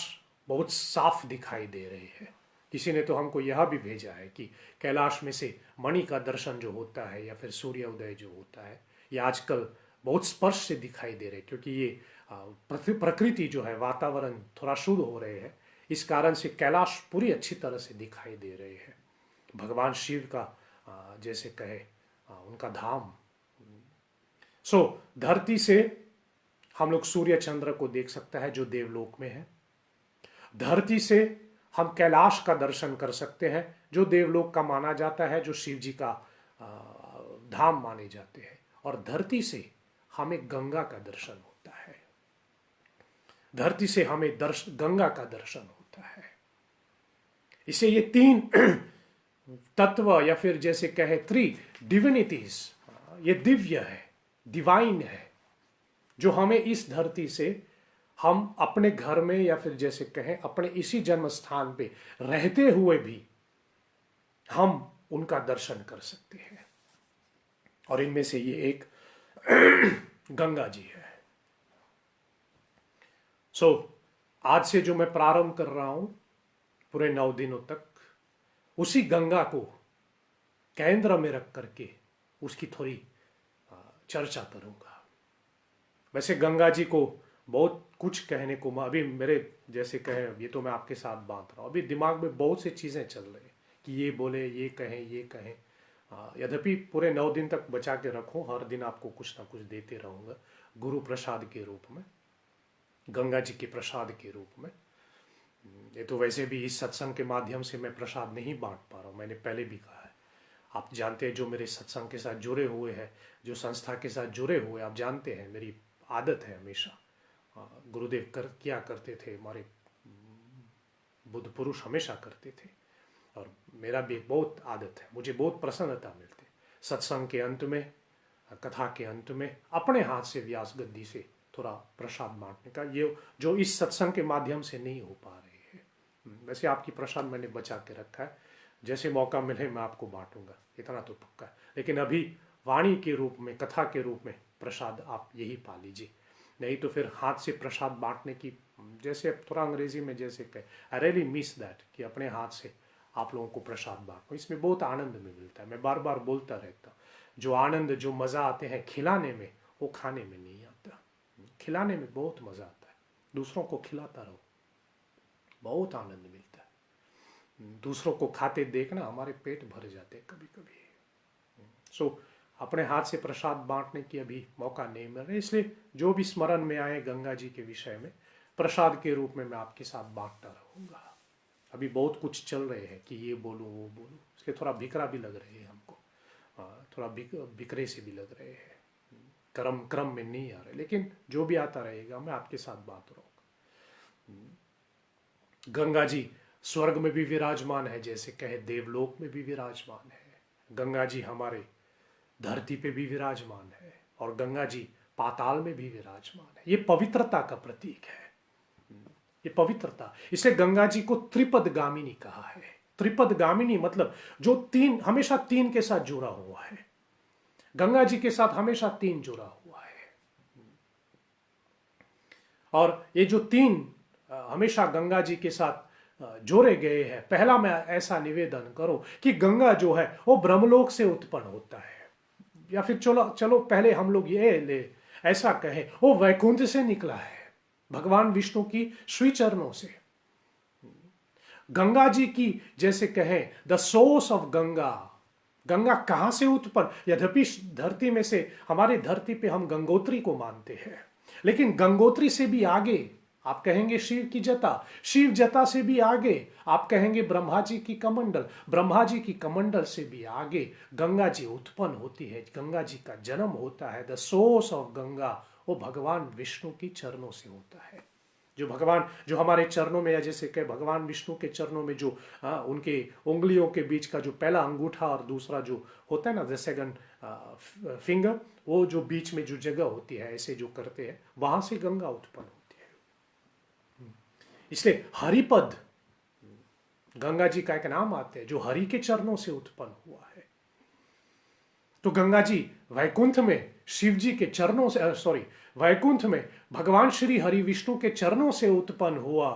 बहुत साफ दिखाई दे रहे हैं। किसी ने तो हमको यह भी भेजा है कि कैलाश में से मणि का दर्शन जो होता है, या फिर सूर्योदय जो होता है, ये आजकल बहुत स्पर्श से दिखाई दे रहे हैं, क्योंकि ये प्रकृति जो है, वातावरण थोड़ा शुद्ध हो रहे हैं, इस कारण से कैलाश पूरी अच्छी तरह से दिखाई दे रहे हैं। भगवान शिव का जैसे कहे उनका धाम। सो धरती से हम लोग सूर्य चंद्र को देख सकता है जो देवलोक में है। धरती से हम कैलाश का दर्शन कर सकते हैं जो देवलोक का माना जाता है, जो शिव जी का धाम माने जाते हैं। और धरती से हमें गंगा का दर्शन होता है, धरती से हमें गंगा का दर्शन होता है। इसे ये तीन तत्व, या फिर जैसे कहे थ्री डिविनिटीज, ये दिव्य है, डिवाइन है, जो हमें इस धरती से, हम अपने घर में या फिर जैसे कहें अपने इसी जन्म स्थान पे रहते हुए भी हम उनका दर्शन कर सकते हैं। और इनमें से ये एक गंगा जी है। सो आज से जो मैं प्रारंभ कर रहा हूं पूरे 9 दिनों तक, उसी गंगा को केंद्र में रख करके उसकी थोड़ी चर्चा करूंगा। वैसे गंगा जी को बहुत कुछ कहने को, अभी मेरे जैसे कहे, ये तो मैं आपके साथ बांट रहा हूँ, अभी दिमाग में बहुत सी चीज़ें चल रही हैं कि ये बोले, ये कहें। यद्यपि पूरे 9 दिन तक बचा के रखूँ, हर दिन आपको कुछ ना कुछ देते रहूँगा गुरु प्रसाद के रूप में, गंगा जी के प्रसाद के रूप में। ये तो वैसे भी इस सत्संग के माध्यम से मैं प्रसाद नहीं बांट पा रहा हूँ, मैंने पहले भी कहा है, आप जानते हैं, जो मेरे सत्संग के साथ जुड़े हुए हैं, जो संस्था के साथ जुड़े हुए, आप जानते हैं मेरी आदत है हमेशा, गुरुदेव किया करते थे, हमारे बुद्ध पुरुष हमेशा करते थे, और मेरा भी एक बहुत आदत है, मुझे बहुत प्रसन्नता मिलती है सत्संग के अंत में, कथा के अंत में अपने हाथ से व्यास गद्दी से थोड़ा प्रसाद बांटने का, ये जो इस सत्संग के माध्यम से नहीं हो पा रहे हैं। वैसे आपकी प्रसाद मैंने बचा के रखा है, जैसे मौका मिले मैं आपको बांटूंगा, इतना तो पक्का है। लेकिन अभी वाणी के रूप में, कथा के रूप में प्रसाद आप यही पा लीजिए, नहीं तो फिर हाथ से प्रसाद बांटने की, जैसे थोड़ा अंग्रेजी में जैसे कहे, आई रियली मिस दैट, कि अपने हाथ से आप लोगों को प्रसाद बांटो, इसमें बहुत आनंद में मिलता है। मैं बार बार बोलता रहता हूँ, जो आनंद, जो मज़ा आते हैं खिलाने में, वो खाने में नहीं आता। खिलाने में बहुत मज़ा आता है, दूसरों को खिलाता रहो, बहुत आनंद मिलता है। दूसरों को खाते देखना हमारे पेट भर जाते हैं कभी कभी। सो अपने हाथ से प्रसाद बांटने की अभी मौका नहीं मिल रहा, इसलिए जो भी स्मरण में आए गंगा जी के विषय में, प्रसाद के रूप में मैं आपके साथ बांटता रहूँगा। अभी बहुत कुछ चल रहे हैं कि ये बोलूँ वो बोलूँ, इसलिए थोड़ा बिखरा भी लग रहे हैं हमको, थोड़ा बिखरे से भी लग रहे हैं, क्रम में नहीं आ रहे, लेकिन जो भी आता रहेगा मैं आपके साथ बात रहूँगा। गंगा जी स्वर्ग में भी विराजमान है, जैसे कहे देवलोक में भी विराजमान है, गंगा जी हमारे धरती पे भी विराजमान है, और गंगा जी पाताल में भी विराजमान है। ये पवित्रता का प्रतीक है, ये पवित्रता, इसलिए गंगा जी को त्रिपद गामिनी कहा है। त्रिपद गामिनी मतलब जो तीन, हमेशा तीन के साथ जुड़ा हुआ है, गंगा जी के साथ हमेशा तीन जुड़ा हुआ है। और ये जो तीन हमेशा गंगा जी के साथ जोड़े गए हैं, पहला मैं ऐसा निवेदन करो कि गंगा जो है वो ब्रह्मलोक से उत्पन्न होता है, या फिर चलो चलो पहले हम लोग ये ले ऐसा कहें, वो वैकुंठ से निकला है, भगवान विष्णु की श्री चरणों से। गंगा जी की जैसे कहें the source of Ganga, Ganga कहां से उत्पन्न, यद्यपि धरती में से, हमारी धरती पे हम गंगोत्री को मानते हैं, लेकिन गंगोत्री से भी आगे आप कहेंगे शिव की जटा, शिव जटा से भी आगे आप कहेंगे ब्रह्मा जी की कमंडल, ब्रह्मा जी की कमंडल से भी आगे गंगा जी उत्पन्न होती है, गंगा जी का जन्म होता है। द सोर्स ऑफ गंगा वो भगवान विष्णु की चरणों से होता है। जो भगवान, जो हमारे चरणों में, या जैसे कहे भगवान विष्णु के चरणों में जो उनके उंगलियों के बीच का जो पहला अंगूठा और दूसरा जो होता है ना, द सेकंड फिंगर, वो जो बीच में जो जगह होती है ऐसे जो करते हैं, वहां से गंगा उत्पन्न होती है। इसलिए हरिपद गंगा जी का एक नाम आते हैं, जो हरि के चरणों से उत्पन्न हुआ है। तो गंगा जी वैकुंठ में शिव जी के चरणों से, सॉरी, वैकुंठ में भगवान श्री हरि विष्णु के चरणों से उत्पन्न हुआ,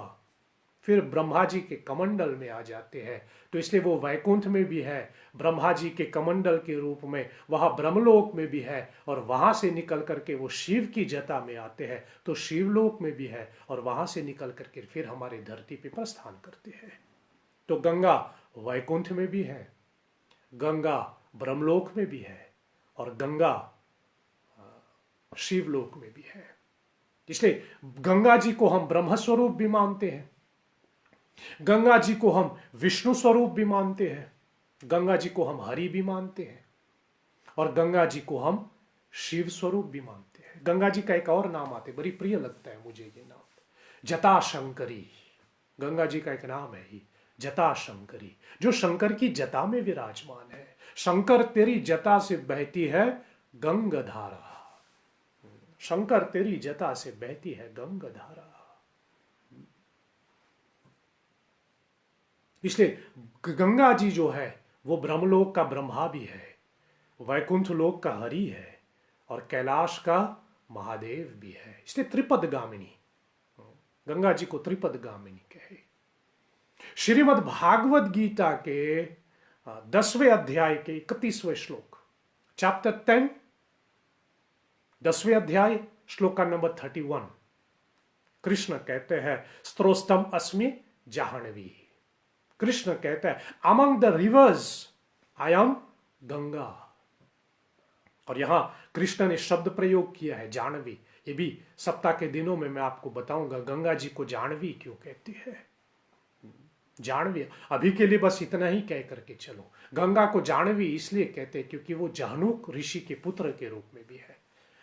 फिर ब्रह्मा जी के कमंडल में आ जाते हैं। तो इसलिए वो वैकुंठ में भी है, ब्रह्मा जी के कमंडल के रूप में वहां ब्रह्मलोक में भी है, और वहां से निकल करके वो शिव की जटा में आते हैं, तो शिवलोक में भी है, और वहां से निकल करके फिर हमारे धरती पे प्रस्थान करते हैं। तो गंगा वैकुंठ में भी है, गंगा ब्रह्मलोक में भी है, और गंगा शिवलोक में भी है। इसलिए गंगा जी को हम ब्रह्म स्वरूप भी मानते हैं, गंगा जी को हम विष्णु स्वरूप भी मानते हैं, गंगा जी को हम हरि भी मानते हैं, और गंगा जी को हम शिव स्वरूप भी मानते हैं। गंगा जी का एक और नाम आते, बड़ी प्रिय लगता है मुझे ये नाम, जटाशंकरी। गंगा जी का एक नाम है ही जटाशंकरी, जो शंकर की जटा में विराजमान है। शंकर तेरी जटा से बहती है गंगाधारा, शंकर तेरी जटा से बहती है गंगाधारा। इसलिए गंगा जी जो है वो ब्रह्मलोक का ब्रह्मा भी है, वैकुंठ लोक का हरि है, और कैलाश का महादेव भी है। इसलिए त्रिपद गामिनी, गंगा जी को त्रिपद गामिनी कहे। श्रीमद् भागवत गीता के 10वें अध्याय के 31वें श्लोक, चैप्टर 10, 10वें अध्याय, श्लोक का नंबर 31, कृष्ण कहते हैं स्त्रोस्तम अस्मि जाह्नवी। कृष्ण कहते हैं among the reverse I am Ganga. और यहां कृष्ण ने शब्द प्रयोग किया है जाह्नवी। ये भी सप्ताह के दिनों में मैं आपको बताऊंगा गंगा जी को जाह्नवी क्यों कहती है। जाह्नवी, अभी के लिए बस इतना ही कह करके चलो। गंगा को जाह्नवी इसलिए कहते हैं क्योंकि वो जहनुक ऋषि के पुत्र के रूप में भी है,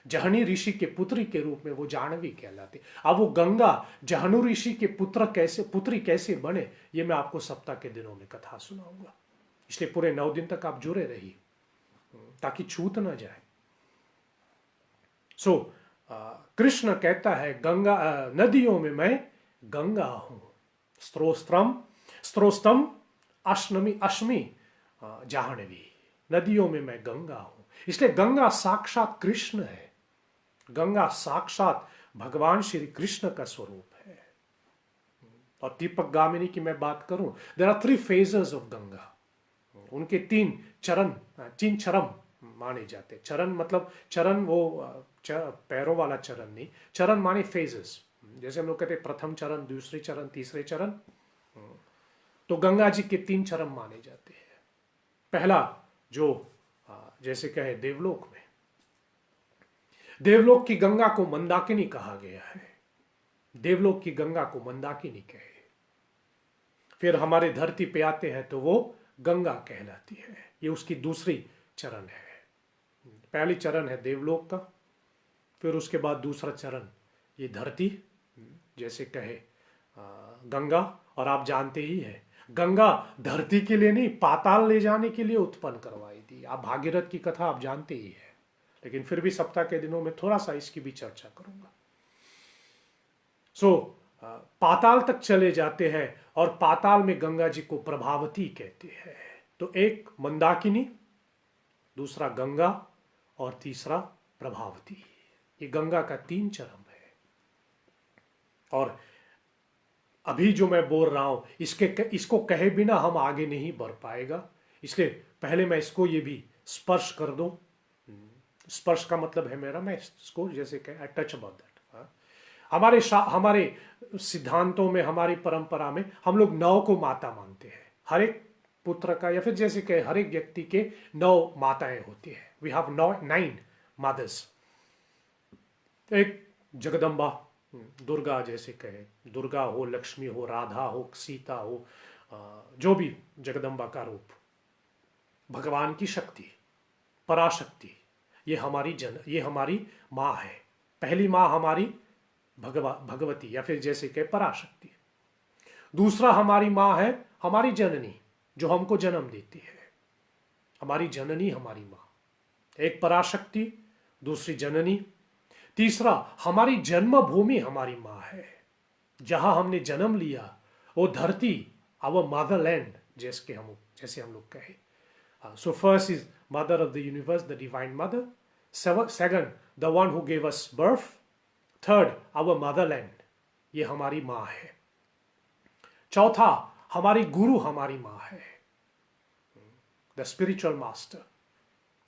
जहनी ऋषि के पुत्री के रूप में वो जाह्नवी कहलाती। अब वो गंगा जहनु ऋषि के पुत्री कैसे बने, ये मैं आपको सप्ताह के दिनों में कथा सुनाऊंगा। इसलिए पूरे 9 दिन तक आप जुड़े रहिए ताकि छूट ना जाए। सो कृष्ण कहता है गंगा नदियों में मैं गंगा हूं, स्त्रोस्तम अश्नमी अश्मि जाह्नवी, नदियों में मैं गंगा हूं। इसलिए गंगा साक्षात कृष्ण है, गंगा साक्षात भगवान श्री कृष्ण का स्वरूप है। और दीपक गामिनी की मैं बात करूं, there are 3 phases of Ganga, उनके 3 चरण माने जाते। चरण मतलब चरण वो पैरों वाला चरण नहीं, चरण माने फेजेस। जैसे हम लोग कहते हैं प्रथम चरण, दूसरे चरण, तीसरे चरण, तो गंगा जी के 3 चरण माने जाते हैं। पहला जो जैसे कहे देवलोक में, देवलोक की गंगा को मंदाकिनी कहा गया है, देवलोक की गंगा को मंदाकिनी कहे। फिर हमारे धरती पे आते हैं तो वो गंगा कहलाती है, ये उसकी दूसरी चरण है। पहली चरण है देवलोक का, फिर उसके बाद दूसरा चरण ये धरती, जैसे कहे गंगा। और आप जानते ही है गंगा धरती के लिए नहीं, पाताल ले जाने के लिए उत्पन्न करवाई थी। आप भागीरथ की कथा आप जानते ही है, लेकिन फिर भी सप्ताह के दिनों में थोड़ा सा इसकी भी चर्चा करूंगा। पाताल तक चले जाते हैं और पाताल में गंगा जी को प्रभावती कहते हैं। तो एक मंदाकिनी, दूसरा गंगा और तीसरा प्रभावती, ये गंगा का 3 चरण है। और अभी जो मैं बोल रहा हूं इसको कहे बिना हम आगे नहीं बढ़ पाएगा, इसलिए पहले मैं इसको ये भी स्पर्श कर दूं। स्पर्श का मतलब है मेरा, मैं इसको जैसे कहे टच अबाउट दैट। हमारे सिद्धांतों में, हमारी परंपरा में हम लोग 9 को माता मानते हैं। हर एक पुत्र का, या फिर जैसे कहे हर एक व्यक्ति के 9 माताएं होती है। We have 9 mothers. एक जगदम्बा, दुर्गा, जैसे कहे दुर्गा हो, लक्ष्मी हो, राधा हो, सीता हो, जो भी जगदम्बा का रूप, भगवान की शक्ति, पराशक्ति, ये हमारी माँ है। पहली माँ हमारी भगवती, या फिर जैसे कहे पराशक्ति। दूसरा हमारी माँ है हमारी जननी, जो हमको जन्म देती है, हमारी जननी हमारी माँ। एक पराशक्ति, दूसरी जननी, तीसरा हमारी जन्मभूमि हमारी माँ है, जहां हमने जन्म लिया, वो धरती, आवर मदरलैंड, जैसे हम लोग कहे। So first is mother of the universe, the divine mother. Second, the one who gave us birth. Third, our motherland, ये हमारी माँ है। चौथा, हमारी गुरु हमारी माँ है, द स्पिरिचुअल मास्टर,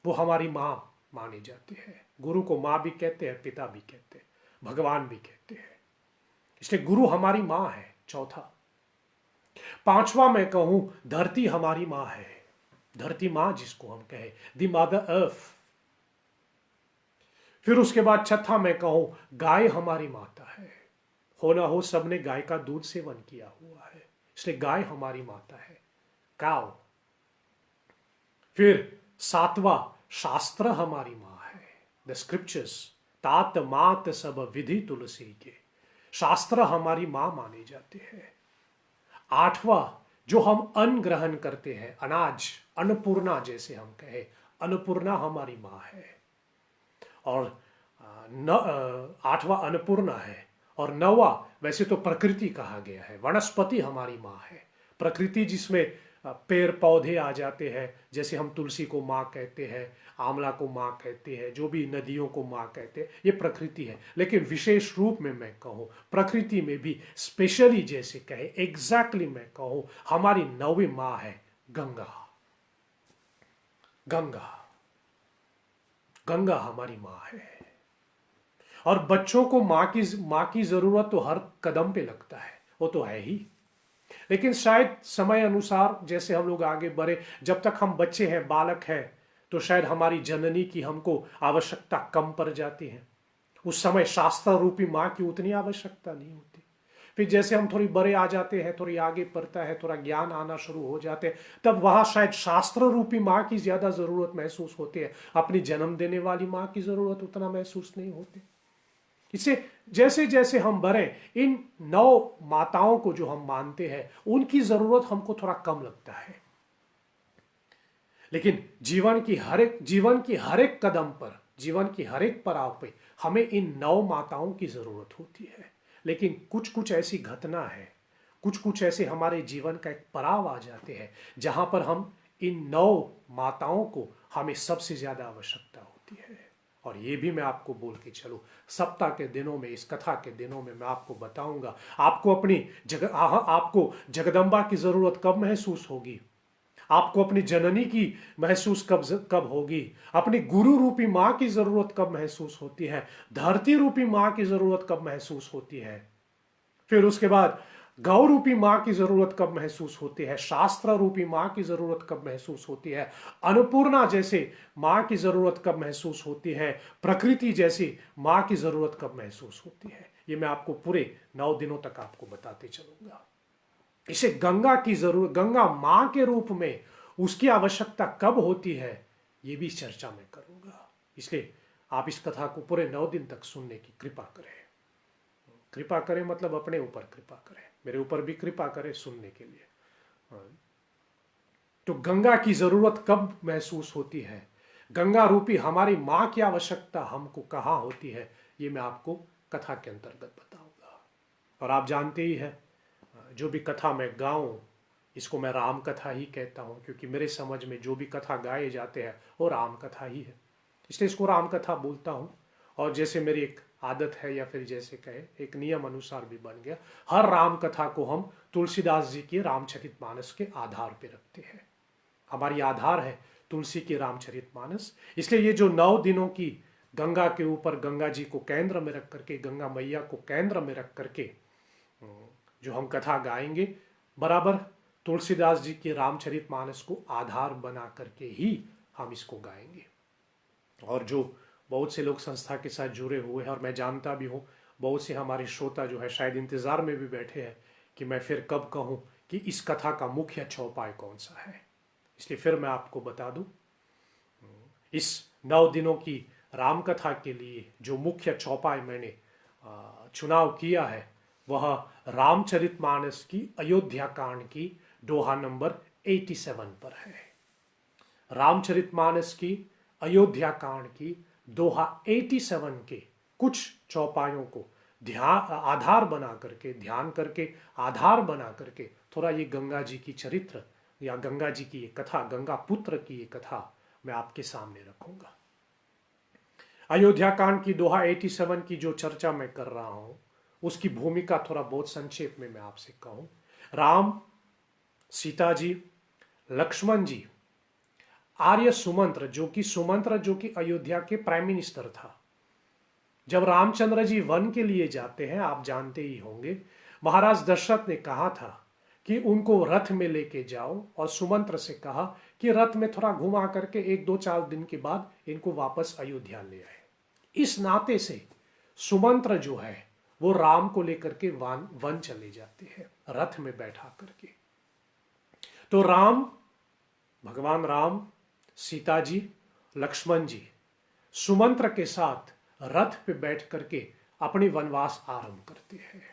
वो हमारी माँ माने जाते हैं। गुरु को माँ भी कहते हैं, पिता भी कहते हैं, भगवान भी कहते हैं। इसलिए गुरु हमारी माँ है, चौथा। पांचवा मैं कहूं धरती हमारी माँ है, धरती माँ जिसको हम कहे, द मदर अर्थ। फिर उसके बाद छठा मैं कहूं गाय हमारी माता है। हो ना हो सबने गाय का दूध सेवन किया हुआ है, इसलिए गाय हमारी माता है, काव। फिर सातवां, शास्त्र हमारी माँ है, द स्क्रिप्चर्स, तात मात सब विधि तुलसी के, शास्त्र हमारी माँ माने जाते हैं। आठवां, जो हम अन्न ग्रहण करते हैं, अनाज, अन्नपूर्णा जैसे हम कहे, अन्नपूर्णा हमारी माँ है। और आठवां अन्नपूर्णा है। और नौवां वैसे तो प्रकृति कहा गया है, वनस्पति हमारी माँ है, प्रकृति जिसमें पेड़ पौधे आ जाते हैं, जैसे हम तुलसी को माँ कहते हैं, आंवला को माँ कहते हैं, जो भी नदियों को माँ कहते हैं, ये प्रकृति है। लेकिन विशेष रूप में मैं कहूँ प्रकृति में भी स्पेशली जैसे कहे, एग्जैक्टली मैं कहूँ हमारी 9वीं माँ है गंगा। गंगा, गंगा हमारी माँ है। और बच्चों को माँ की जरूरत तो हर कदम पे लगता है, वो तो है ही। लेकिन शायद समय अनुसार जैसे हम लोग आगे बढ़े, जब तक हम बच्चे हैं, बालक हैं, तो शायद हमारी जननी की हमको आवश्यकता कम पड़ जाती है। उस समय शास्त्र रूपी माँ की उतनी आवश्यकता नहीं होती। फिर जैसे हम थोड़ी बड़े आ जाते हैं, थोड़ी आगे बढ़ता है, थोड़ा ज्ञान आना शुरू हो जाते हैं, तब वहां शायद शास्त्र रूपी माँ की ज्यादा जरूरत महसूस होती है, अपनी जन्म देने वाली माँ की जरूरत उतना महसूस नहीं होती। इससे जैसे जैसे हम बढ़े, इन 9 माताओं को जो हम मानते हैं उनकी जरूरत हमको थोड़ा कम लगता है। लेकिन जीवन की हर एक कदम पर, जीवन की हर एक पड़ाव पे हमें इन 9 माताओं की जरूरत होती है। लेकिन कुछ कुछ ऐसी घटना है, कुछ कुछ ऐसे हमारे जीवन का एक पड़ाव आ जाते हैं जहां पर हम इन 9 माताओं को हमें सबसे ज्यादा आवश्यकता होती है। और ये भी मैं आपको बोल के चलूं, सप्ताह के दिनों में, इस कथा के दिनों में मैं आपको बताऊंगा आपको जगदम्बा की जरूरत कब महसूस होगी, आपको अपनी जननी की महसूस कब होगी, अपनी गुरु रूपी मां की जरूरत कब महसूस होती है, धरती रूपी मां की जरूरत कब महसूस होती है, फिर उसके बाद गौ रूपी मां की जरूरत कब महसूस होती है, शास्त्र रूपी मां की जरूरत कब महसूस होती है, अन्नपूर्णा जैसे मां की जरूरत कब महसूस होती है, प्रकृति जैसी मां की जरूरत कब महसूस होती है। ये मैं आपको पूरे 9 दिनों तक आपको बताते चलूंगा। इसे गंगा की जरूरत, गंगा मां के रूप में उसकी आवश्यकता कब होती है, ये भी चर्चा मैं करूंगा। इसलिए आप इस कथा को पूरे 9 दिन तक सुनने की कृपा करें। कृपा करें मतलब अपने ऊपर कृपा करें, मेरे ऊपर भी कृपा करें सुनने के लिए। तो गंगा की जरूरत कब महसूस होती है, गंगा रूपी हमारी मां की आवश्यकता हमको कहां होती है, ये मैं आपको कथा के अंतर्गत बताऊंगा। और आप जानते ही है, जो भी कथा मैं गाऊं इसको मैं राम कथा ही कहता हूं, क्योंकि मेरे समझ में जो भी कथा गाए जाते हैं वो राम कथा ही है, इसलिए इसको राम कथा बोलता हूं। और जैसे मेरी एक आदत है, या फिर जैसे कहे एक नियम अनुसार भी बन गया, हर राम कथा को हम तुलसीदास जी के रामचरितमानस के आधार पे रखते हैं। हमारी आधार है तुलसी की रामचरितमानस। इसलिए ये जो 9 दिनों की गंगा के ऊपर, गंगा जी को केंद्र में रख करके, गंगा मैया को केंद्र में रख करके जो हम कथा गाएंगे, बराबर तुलसीदास जी के रामचरितमानस को आधार बना करके ही हम इसको गाएंगे। और जो बहुत से लोग संस्था के साथ जुड़े हुए हैं, और मैं जानता भी हूँ बहुत से हमारे श्रोता जो है शायद इंतजार में भी बैठे हैं कि मैं फिर कब कहूँ कि इस कथा का मुख्य चौपाई कौन सा है। इसलिए फिर मैं आपको बता दूं, इस 9 दिनों की राम कथा के लिए जो मुख्य चौपाई मैंने चुनाव किया है वह रामचरितमानस की अयोध्या कांड की दोहा नंबर 87 पर है। रामचरितमानस की अयोध्या कांड की दोहा 87 के कुछ चौपाइयों को आधार बना करके, ध्यान करके, आधार बना करके थोड़ा ये गंगा जी की चरित्र या गंगा जी की ये कथा, गंगा पुत्र की ये कथा मैं आपके सामने रखूंगा। अयोध्या कांड की दोहा 87 की जो चर्चा मैं कर रहा हूं उसकी भूमिका थोड़ा बहुत संक्षेप में मैं आपसे कहूं। राम, सीता जी, लक्ष्मण जी, आर्य सुमंत्र जो कि अयोध्या के प्राइम मिनिस्टर था, जब रामचंद्र जी वन के लिए जाते हैं, आप जानते ही होंगे, महाराज दशरथ ने कहा था कि उनको रथ में लेके जाओ, और सुमंत्र से कहा कि रथ में थोड़ा घुमा करके 1-2-4 दिन के बाद इनको वापस अयोध्या ले आए। इस नाते से सुमंत्र जो है वो राम को लेकर के वन चले जाते हैं रथ में बैठा करके। तो भगवान राम, सीता जी, लक्ष्मण जी सुमंत्र के साथ रथ पे बैठ करके अपनी वनवास आरंभ करते हैं।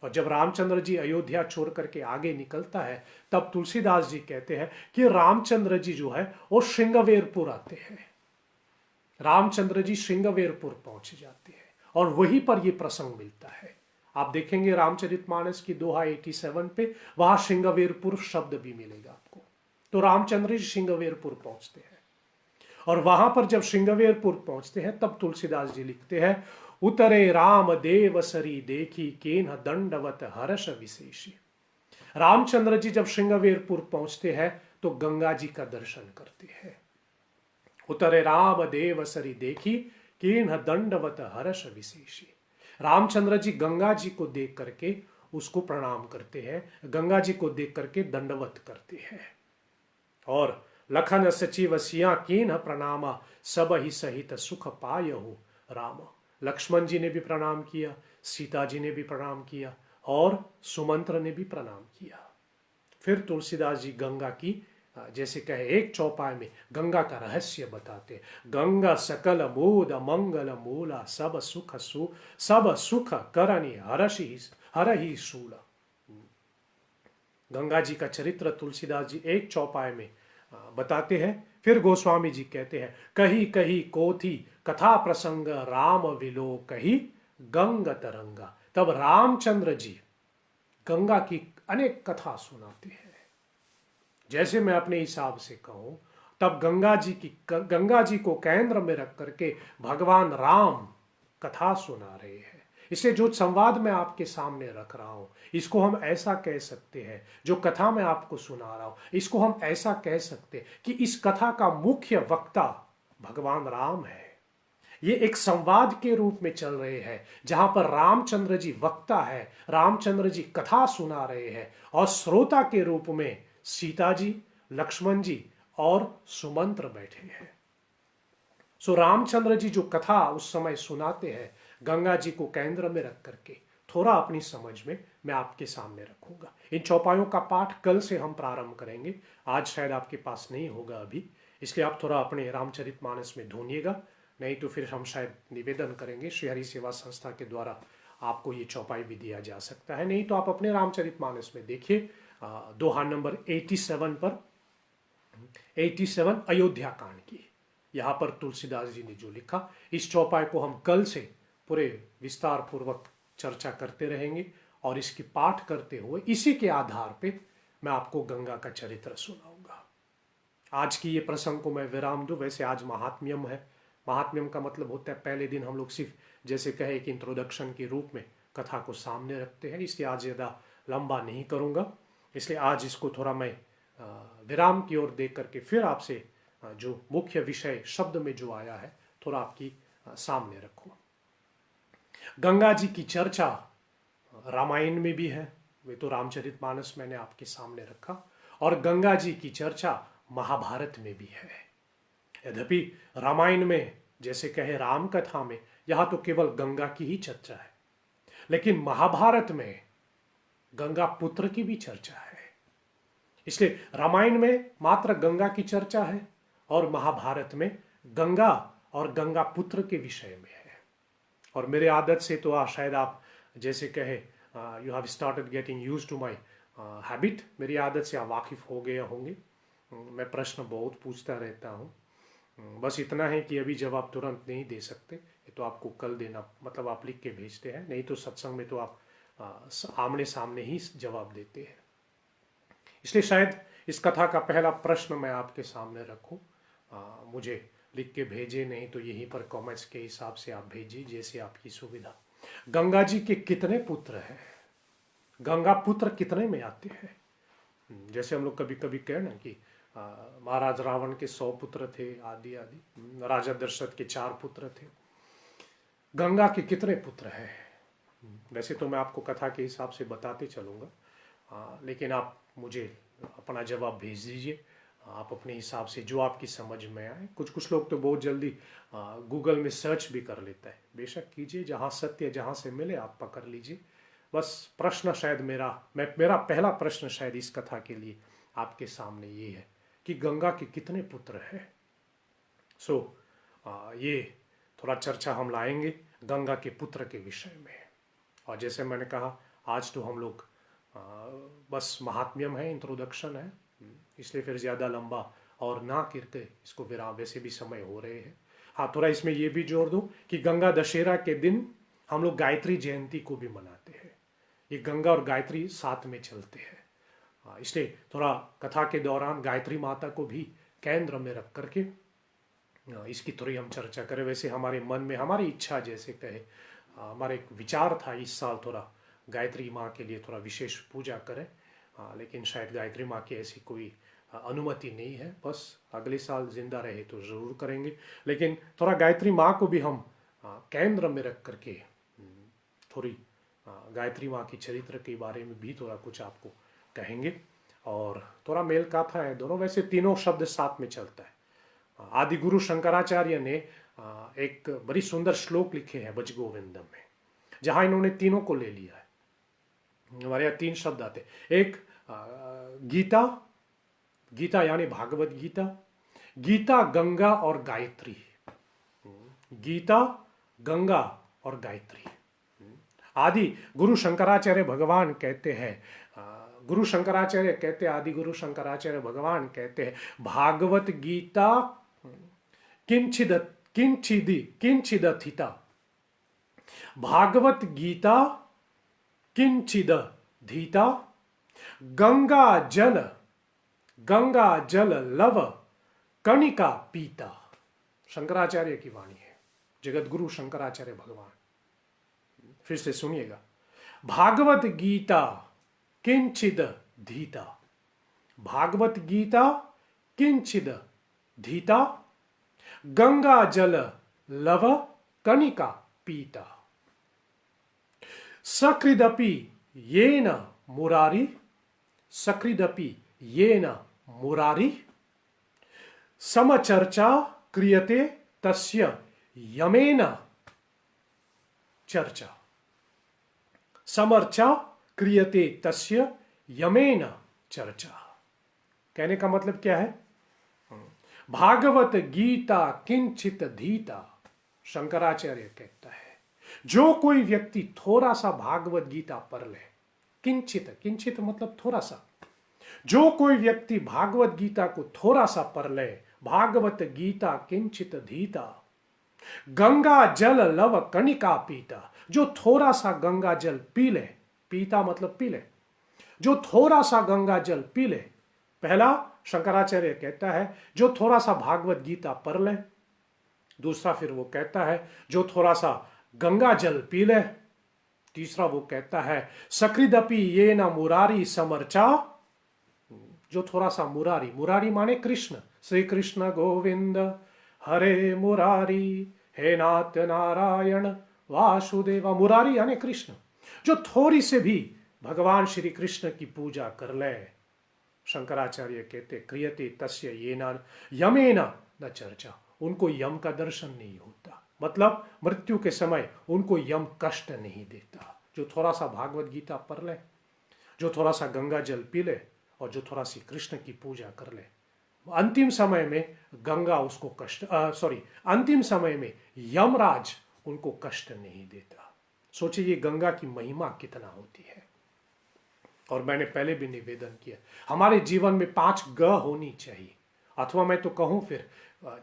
और जब रामचंद्र जी अयोध्या छोड़ करके आगे निकलता है तब तुलसीदास जी कहते हैं कि रामचंद्र जी जो है वो श्रृंगवेरपुर आते हैं। रामचंद्र जी श्रृंगवेरपुर पहुंच जाते हैं और वहीं पर यह प्रसंग मिलता है। आप देखेंगे रामचरितमानस की दोहा 87 पे वहां श्रृंगवेरपुर शब्द भी मिलेगा आपको। तो रामचंद्र जी श्रृंगवेरपुर पहुंचते हैं और वहां पर जब श्रृंगवेरपुर पहुंचते हैं तब तुलसीदास जी लिखते हैं, उतरे राम देव सरी देखी केन्ह दंडवत हर्ष विशेषी। रामचंद्र जी जब श्रृंगवेरपुर पहुंचते हैं तो गंगा जी का दर्शन करते हैं। उतरे राम देव सरी देखी केन्ह दंडवत हर्ष विशेषी। रामचंद्र जी गंगा जी को देख करके उसको प्रणाम करते हैं, गंगा जी को देख करके दंडवत करते हैं। और लखन सचिव सिया केन्ह प्रणामा सब ही सहित सुख पायहु राम। लक्ष्मण जी ने भी प्रणाम किया, सीता जी ने भी प्रणाम किया, और सुमंत्र ने भी प्रणाम किया। फिर तुलसीदास जी गंगा की जैसे कहे एक चौपाई में गंगा का रहस्य बताते। गंगा सकल बोध मंगल मूला सब सुख करनी हरहि शूला। गंगा जी का चरित्र तुलसीदास जी एक चौपाई में बताते हैं। फिर गोस्वामी जी कहते हैं, कही कही कोथी कथा प्रसंग राम विलो कही गंग तरंगा। तब रामचंद्र जी गंगा की अनेक कथा सुनाते हैं। जैसे मैं अपने हिसाब से कहूं, तब गंगा जी को केंद्र में रख करके भगवान राम कथा सुना रहे हैं। इसे जो संवाद मैं आपके सामने रख रहा हूं, इसको हम ऐसा कह सकते हैं, जो कथा मैं आपको सुना रहा हूं, इसको हम ऐसा कह सकते हैं कि इस कथा का मुख्य वक्ता भगवान राम है। ये एक संवाद के रूप में चल रहे हैं, जहां पर रामचंद्र जी वक्ता है, रामचंद्र जी कथा सुना रहे हैं, और श्रोता के रूप में सीता जी, लक्ष्मण जी और सुमंत्र बैठे हैं। सो रामचंद्र जी जो कथा उस समय सुनाते हैं, गंगा जी को केंद्र में रख करके, थोड़ा अपनी समझ में मैं आपके सामने रखूंगा। इन चौपाइयों का पाठ कल से हम प्रारंभ करेंगे, आज शायद आपके पास नहीं होगा अभी, इसलिए आप थोड़ा अपने रामचरितमानस में ढूंढिएगा, नहीं तो फिर हम शायद निवेदन करेंगे श्री हरि सेवा संस्था के द्वारा आपको ये चौपाई भी दिया जा सकता है। नहीं तो आप अपने रामचरितमानस में देखिए, दोहा नंबर 87 पर, 87 अयोध्या कांड की, यहाँ पर तुलसीदास जी ने जो लिखा, इस चौपाई को हम कल से पूरे विस्तार पूर्वक चर्चा करते रहेंगे, और इसकी पाठ करते हुए इसी के आधार पे मैं आपको गंगा का चरित्र सुनाऊंगा। आज की ये प्रसंग को मैं विराम दूं। वैसे आज महात्म्यम है, महात्म्यम का मतलब होता है पहले दिन हम लोग सिर्फ जैसे कहे एक इंट्रोडक्शन के रूप में कथा को सामने रखते हैं, इसलिए आज ज़्यादा लंबा नहीं करूंगा। इसलिए आज इसको थोड़ा मैं विराम की ओर देख करके फिर आपसे जो मुख्य विषय शब्द में जो आया है थोड़ा आपकी सामने रखूं। गंगा जी की चर्चा रामायण में भी है, वे तो रामचरितमानस मैंने आपके सामने रखा, और गंगा जी की चर्चा महाभारत में भी है। यद्यपि रामायण में जैसे कहे राम कथा में यहां तो केवल गंगा की ही चर्चा है, लेकिन महाभारत में गंगा पुत्र की भी चर्चा है। इसलिए रामायण में मात्र गंगा की चर्चा है, और महाभारत में गंगा और गंगा पुत्र के विषय में है। और मेरे आदत से तो शायद आप जैसे कहे you have started getting use to my habit, मेरी आदत से आप वाकिफ हो गए होंगे। मैं प्रश्न बहुत पूछता रहता हूँ, बस इतना है कि अभी जवाब तुरंत नहीं दे सकते, ये तो आपको कल देना, मतलब आप लिख के भेजते हैं, नहीं तो सत्संग में तो आप आमने सामने ही जवाब देते हैं। इसलिए शायद इस कथा का पहला प्रश्न मैं आपके सामने रखूं, मुझे लिख के भेजे, नहीं तो यहीं पर कमेंट्स के हिसाब से आप भेजिए, जैसे आपकी सुविधा। गंगा जी के कितने पुत्र हैं, गंगा पुत्र कितने में आते हैं? जैसे हम लोग कभी कभी कहें ना कि महाराज रावण के 100 पुत्र थे, आदि आदि, राजा दशरथ के 4 पुत्र थे, गंगा के कितने पुत्र हैं? वैसे तो मैं आपको कथा के हिसाब से बताते चलूंगा, लेकिन आप मुझे अपना जवाब भेज दीजिए, आप अपने हिसाब से जो आपकी समझ में आए। कुछ लोग तो बहुत जल्दी गूगल में सर्च भी कर लेता है, बेशक कीजिए, जहाँ सत्य जहाँ से मिले आप पकड़ लीजिए। बस प्रश्न शायद मेरा पहला प्रश्न शायद इस कथा के लिए आपके सामने ये है कि गंगा के कितने पुत्र हैं। ये थोड़ा चर्चा हम लाएंगे गंगा के पुत्र के विषय में। और जैसे मैंने कहा, आज तो हम लोग बस महात्म्यम है, इंट्रोडक्शन है, इसलिए फिर ज़्यादा लंबा और ना करके इसको विराम, वैसे भी समय हो रहे हैं। हाँ, थोड़ा इसमें ये भी जोड़ दूं कि गंगा दशहरा के दिन हम लोग गायत्री जयंती को भी मनाते हैं। ये गंगा और गायत्री साथ में चलते हैं, इसलिए थोड़ा कथा के दौरान गायत्री माता को भी केंद्र में रख करके इसकी थोड़ी हम चर्चा करें। वैसे हमारे मन में हमारी इच्छा जैसे कहे, हमारा एक विचार था इस साल थोड़ा गायत्री माँ के लिए थोड़ा विशेष पूजा करें, लेकिन शायद गायत्री माँ की ऐसी कोई अनुमति नहीं है। बस अगले साल जिंदा रहे तो ज़रूर करेंगे, लेकिन थोड़ा गायत्री माँ को भी हम केंद्र में रख करके थोड़ी गायत्री माँ की चरित्र के बारे में भी थोड़ा कुछ आपको कहेंगे, और थोड़ा मेल कथा है दोनों। वैसे तीनों शब्द साथ में चलता है। आदि गुरु शंकराचार्य ने एक बड़ी सुंदर श्लोक लिखे हैं भज गोविंदम में, जहाँ इन्होंने तीनों को ले लिया है। हमारे यहाँ 3 शब्द आते, एक गीता, गीता यानी भागवत गीता, गीता, गंगा और गायत्री। गीता, गंगा और गायत्री आदि गुरु शंकराचार्य भगवान कहते हैं, गुरु शंकराचार्य कहते हैं, आदि गुरु शंकराचार्य भगवान कहते हैं, भागवत गीता किंचिद किंचिदी किंचिदथिता, भागवत गीता किंचिद धीता, गंगा जल लव कणिका पीता। शंकराचार्य की वाणी है, जगत गुरु शंकराचार्य भगवान। फिर से सुनिएगा, भागवत गीता किंचिद धीता, भागवत गीता किंचिद धीता, गंगा जल लव कणिका पीता, सकृदपि येन मुरारी, सकृदपि येन मुरारी, समचर्चा क्रियते तस्य यमेन चर्चा, समर्चा क्रियते तस्य यमेन चर्चा। कहने का मतलब क्या है? भागवत गीता किंचित धीता, शंकराचार्य कहता है जो कोई व्यक्ति थोड़ा सा भागवत गीता पढ़ ले, किंचित, किंचित मतलब थोड़ा सा, जो कोई व्यक्ति भागवत गीता को थोड़ा सा पढ़ ले, भागवत गीता किंचित धीता, गंगा जल लव कणिका पीता, जो थोड़ा सा गंगा जल पी ले, पीता मतलब पी ले, जो थोड़ा सा गंगा जल पी ले। पहला शंकराचार्य कहता है जो थोड़ा सा भागवत गीता पढ़ ले, दूसरा फिर वो कहता है जो थोड़ा सा गंगा जल पी ले, तीसरा वो कहता है सकृदपि ये न मुरारी समर्चा, जो थोड़ा सा मुरारी, मुरारी माने कृष्ण, श्री कृष्ण गोविंद हरे मुरारी, हे नाथ नारायण वासुदेवा, मुरारी यानी कृष्ण, जो थोड़ी से भी भगवान श्री कृष्ण की पूजा कर ले, शंकराचार्य कहते क्रियते तस्य येन यमेन न चर्चा, उनको यम का दर्शन नहीं होता, मतलब मृत्यु के समय उनको यम कष्ट नहीं देता। जो थोड़ा सा भागवत गीता पढ़ ले, जो थोड़ा सा गंगा जल पी ले और जो थोड़ा सी कृष्ण की पूजा कर ले, अंतिम समय में गंगा उसको कष्ट अंतिम समय में यमराज उनको कष्ट नहीं देता। सोचिए ये गंगा की महिमा कितना होती है। और मैंने पहले भी निवेदन किया, हमारे जीवन में 5 ग होनी चाहिए, अथवा मैं तो कहूं फिर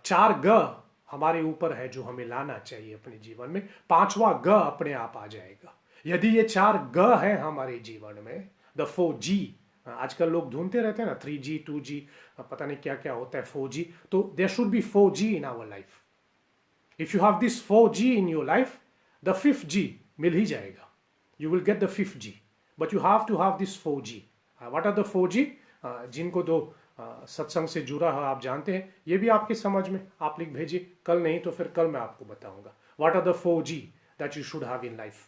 4 ग हमारे ऊपर है जो हमें लाना चाहिए अपने जीवन में, 5वां ग अपने आप आ जाएगा। यदि ये 4 ग है हमारे जीवन में, द 4G, आजकल लोग ढूंढते रहते हैं ना 3G 2G, पता नहीं क्या क्या होता है 4G, तो there should be 4G in our life. If you have this 4G in your life, the 5th G मिल ही जाएगा, you will get the 5th G, but you have to have this 4G। What are the 4G? जिनको दो सत्संग से जुड़ा है आप जानते हैं, ये भी आपके समझ में, आप लिख भेजिए, कल नहीं तो फिर कल मैं आपको बताऊंगा what are the 4G that you should have in life.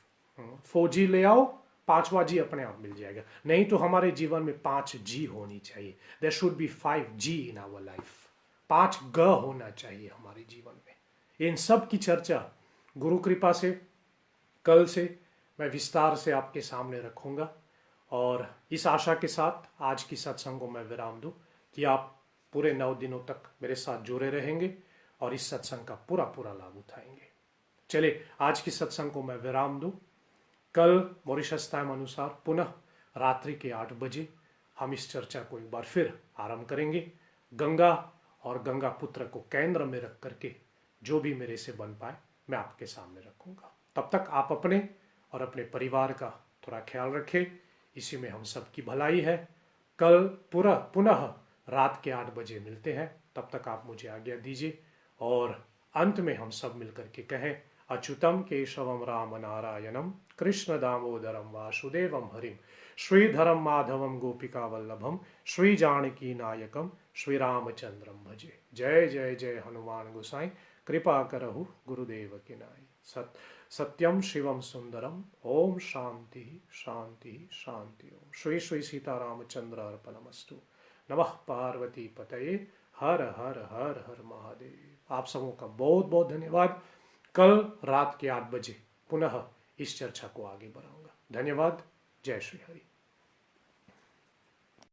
4G ले आओ, 5वां G अपने आप मिल जाएगा। नहीं तो हमारे जीवन में 5G होनी चाहिए, there should be 5G in our life, 5 G होना चाहिए हमारे जीवन में। इन सब की चर्चा गुरु कृपा से कल से मैं विस्तार से आपके सामने रखूंगा, और इस आशा के साथ आज की सत्संग को मैं विराम दूं कि आप पूरे 9 दिनों तक मेरे साथ जुड़े रहेंगे और इस सत्संग का पूरा पूरा लाभ उठाएंगे। चलिए आज की सत्संग को मैं विराम दूं। कल मॉरिशस टाइम अनुसार पुनः रात्रि के 8 बजे हम इस चर्चा को एक बार फिर आरंभ करेंगे। गंगा और गंगा पुत्र को केंद्र में रख करके जो भी मेरे से बन पाए मैं आपके सामने रखूंगा। तब तक आप अपने और अपने परिवार का थोड़ा ख्याल रखें, इसी में हम सबकी भलाई है। कल पुनः रात के 8 बजे मिलते हैं, तब तक आप मुझे आज्ञा दीजिए और अंत में हम सब मिलकर के कहें अच्युतम केशवम राम नारायणम कृष्ण दामोदरम वासुदेवम हरिम श्रीधरम माधवम गोपिका वल्लभम श्री जानकी नायकम श्री रामचंद्रम भजे। जय जय जय हनुमान गोसाई, कृपा करहु गुरुदेव के नाई। सत्यम शिवम सुंदरम, ओम शांति शांति शांति। ओम श्री श्री सीतारामचंद्र अर्पणमस्तु। नमः पार्वती पतये, हर हर हर हर महादेव। आप सबों का बहुत बहुत धन्यवाद। कल रात के 8 बजे पुनः इस चर्चा को आगे बढ़ाऊंगा। धन्यवाद। जय श्री हरि।